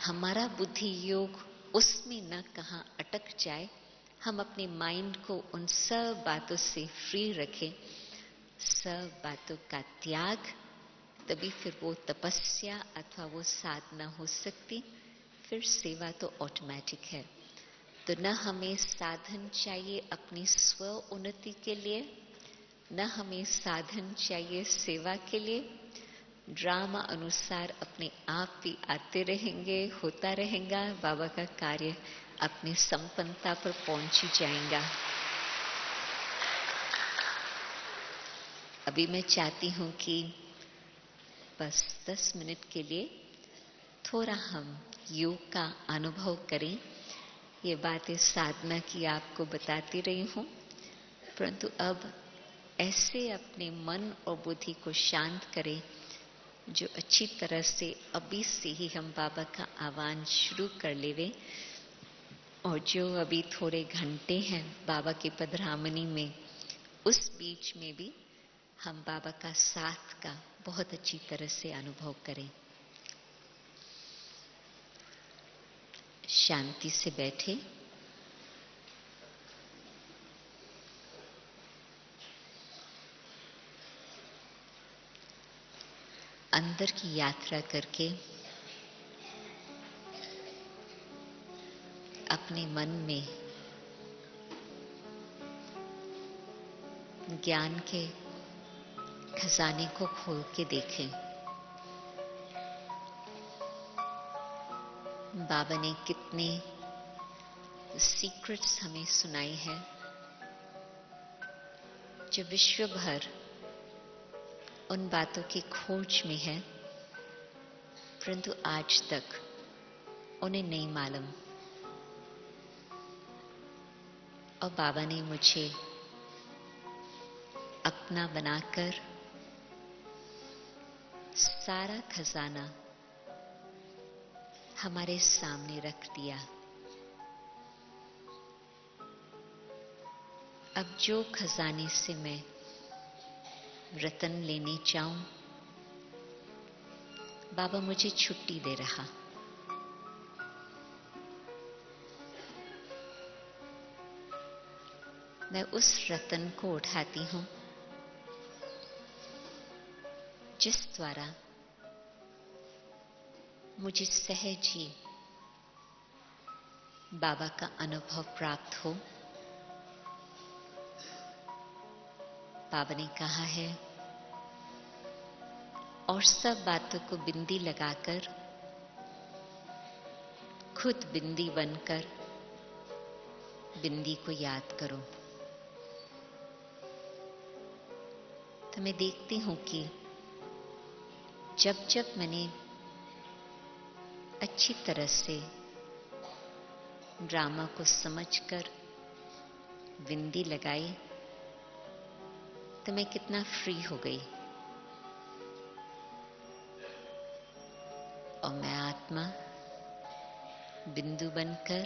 हमारा बुद्धि योग उसमें न कहाँ अटक जाए। हम अपने माइंड को उन सब बातों से फ्री रखें, सब बातों का त्याग, तभी फिर वो तपस्या अथवा वो साधना हो सकती। फिर सेवा तो ऑटोमेटिक है। तो न हमें साधन चाहिए अपनी स्व उन्नति के लिए, न हमें साधन चाहिए सेवा के लिए। ड्रामा अनुसार अपने आप भी आते रहेंगे, होता रहेगा, बाबा का कार्य अपनी संपन्नता पर पहुंच ही जाएगा। अभी मैं चाहती हूं कि बस 10 मिनट के लिए थोड़ा हम योग का अनुभव करें। ये बातें साधना की आपको बताती रही हूं, परंतु अब ऐसे अपने मन और बुद्धि को शांत करें जो अच्छी तरह से अभी से ही हम बाबा का आह्वान शुरू कर लेवे। और जो अभी थोड़े घंटे हैं बाबा की पधरामनी में, उस बीच में भी हम बाबा का साथ का बहुत अच्छी तरह से अनुभव करें। शांति से बैठे, अंदर की यात्रा करके अपने मन में ज्ञान के खजाने को खोल के देखें। बाबा ने कितने सीक्रेट्स हमें सुनाए हैं जो विश्व भर उन बातों की खोज में है, परंतु आज तक उन्हें नहीं मालूम। और बाबा ने मुझे अपना बनाकर सारा खजाना हमारे सामने रख दिया। अब जो खजाने से मैं रतन लेने चाहूं, बाबा मुझे छुट्टी दे रहा। मैं उस रतन को उठाती हूं जिस द्वारा मुझे सहज ही बाबा का अनुभव प्राप्त हो। बाबा ने कहा है, और सब बातों को बिंदी लगाकर खुद बिंदी बनकर बिंदी को याद करो। तो मैं देखती हूं कि जब जब मैंने अच्छी तरह से ड्रामा को समझकर बिंदी लगाई, तो मैं कितना फ्री हो गई। और मैं आत्मा बिंदु बनकर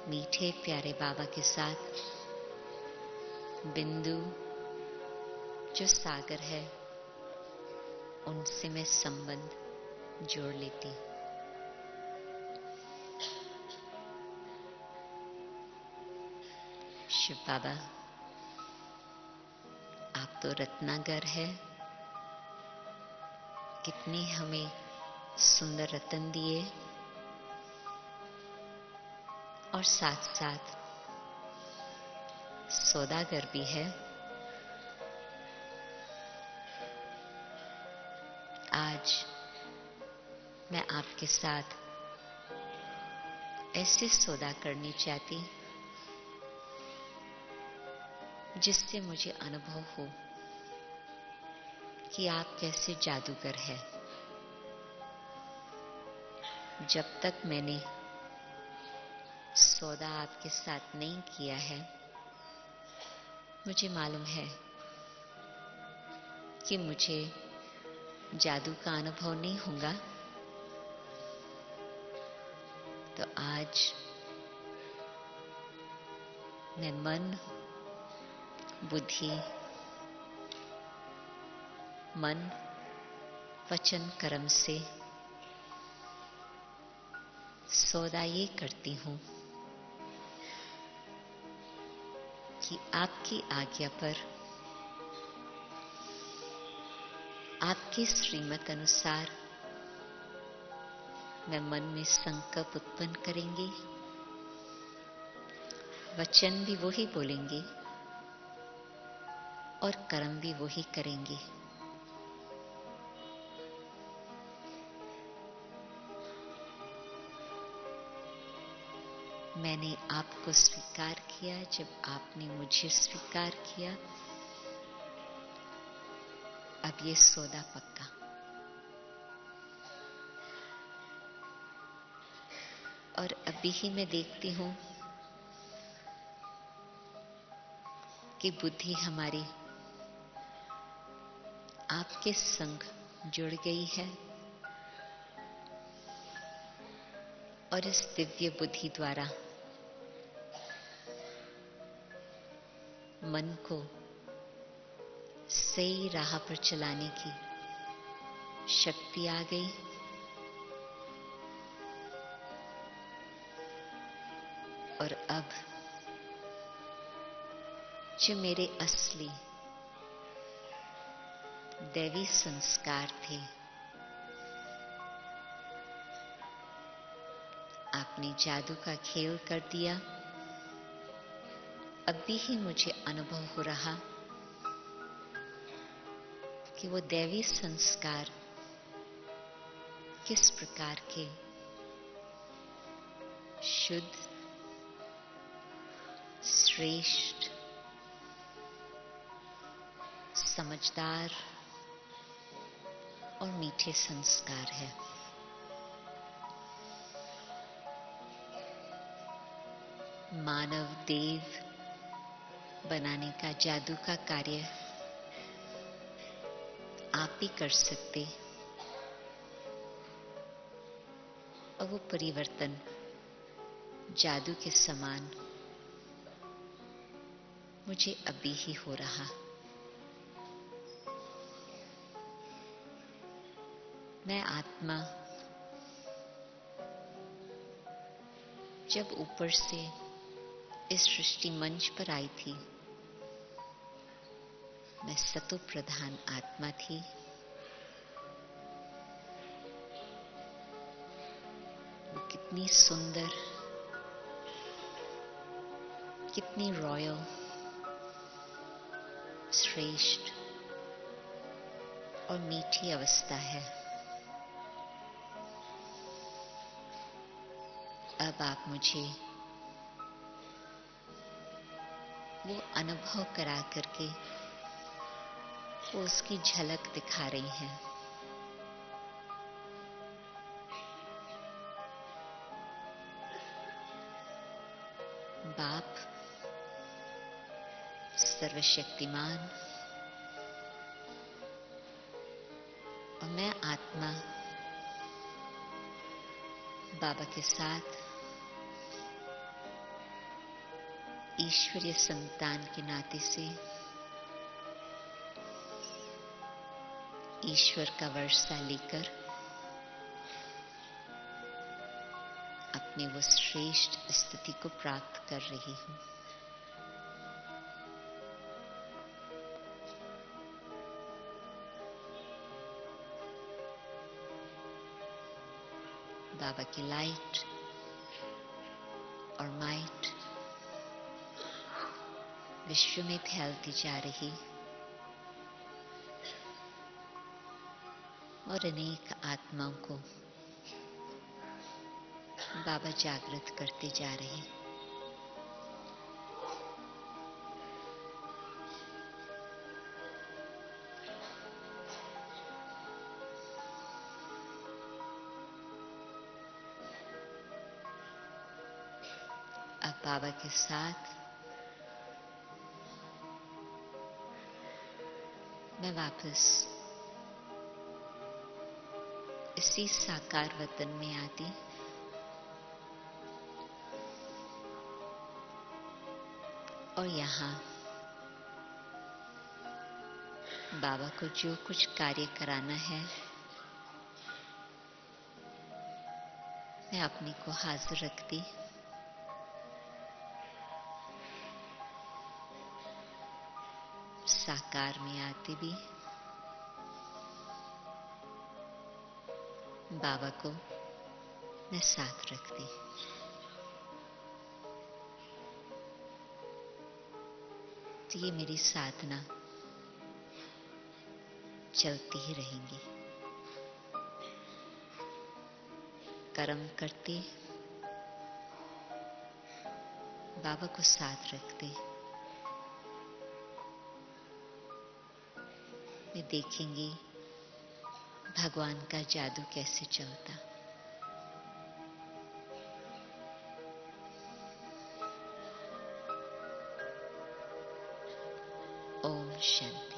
मीठे प्यारे बाबा के साथ बिंदु जो सागर है उनसे मैं संबंध जोड़ लेती। शिव बाबा, आप तो रत्नागर है। कितने हमें सुंदर रत्न दिए और साथ साथ सौदागर भी है। आज मैं आपके साथ ऐसे सौदा करनी चाहती जिससे मुझे अनुभव हो कि आप कैसे जादूगर है। जब तक मैंने सौदा आपके साथ नहीं किया है, मुझे मालूम है कि मुझे जादू का अनुभव नहीं होगा। तो आज मैं मन, बुद्धि, मन, वचन, कर्म से सौदा ये करती हूं कि आपकी आज्ञा पर, आपके श्रीमत अनुसार मैं मन में संकल्प उत्पन्न करेंगे, वचन भी वही बोलेंगे और कर्म भी वही करेंगे। मैंने आपको स्वीकार किया, जब आपने मुझे स्वीकार किया, अब ये सौदा पक्का। और अभी ही मैं देखती हूं कि बुद्धि हमारी आपके संग जुड़ गई है और इस दिव्य बुद्धि द्वारा मन को सही राह पर चलाने की शक्ति आ गई। और अब जो मेरे असली दैवी संस्कार थे, आपने जादू का खेल कर दिया। अभी ही मुझे अनुभव हो रहा कि वो दैवी संस्कार किस प्रकार के शुद्ध, श्रेष्ठ, समझदार और मीठे संस्कार है। मानव देव बनाने का जादू का कार्य आप ही कर सकते, और वो परिवर्तन जादू के समान मुझे अभी ही हो रहा। मैं आत्मा जब ऊपर से इस सृष्टि मंच पर आई थी, मैं सतो प्रधान आत्मा थी। वो कितनी सुंदर, कितनी रॉयल, श्रेष्ठ और मीठी अवस्था है। अब आप मुझे वो अनुभव करा करके वो उसकी झलक दिखा रही हैं। बाप सर्वशक्तिमान और मैं आत्मा बाबा के साथ ईश्वरीय संतान के नाते से ईश्वर का वर्षा लेकर अपनी वो श्रेष्ठ स्थिति को प्राप्त कर रही हूं। बाबा की लाइट और माइट विश्व में फैलती जा रही और अनेक आत्माओं को बाबा जागृत करते जा रहे। अब बाबा के साथ मैं वापस इसी साकार वतन में आती और यहाँ बाबा को जो कुछ कार्य कराना है मैं अपने को हाजिर रखती साकार में आती भी बाबा को मैं साथ रखती। तो ये मेरी साधना चलती ही रहेंगी। कर्म करते बाबा को साथ रखते मैं देखेंगी भगवान का जादू कैसे चलता। ओम शांति।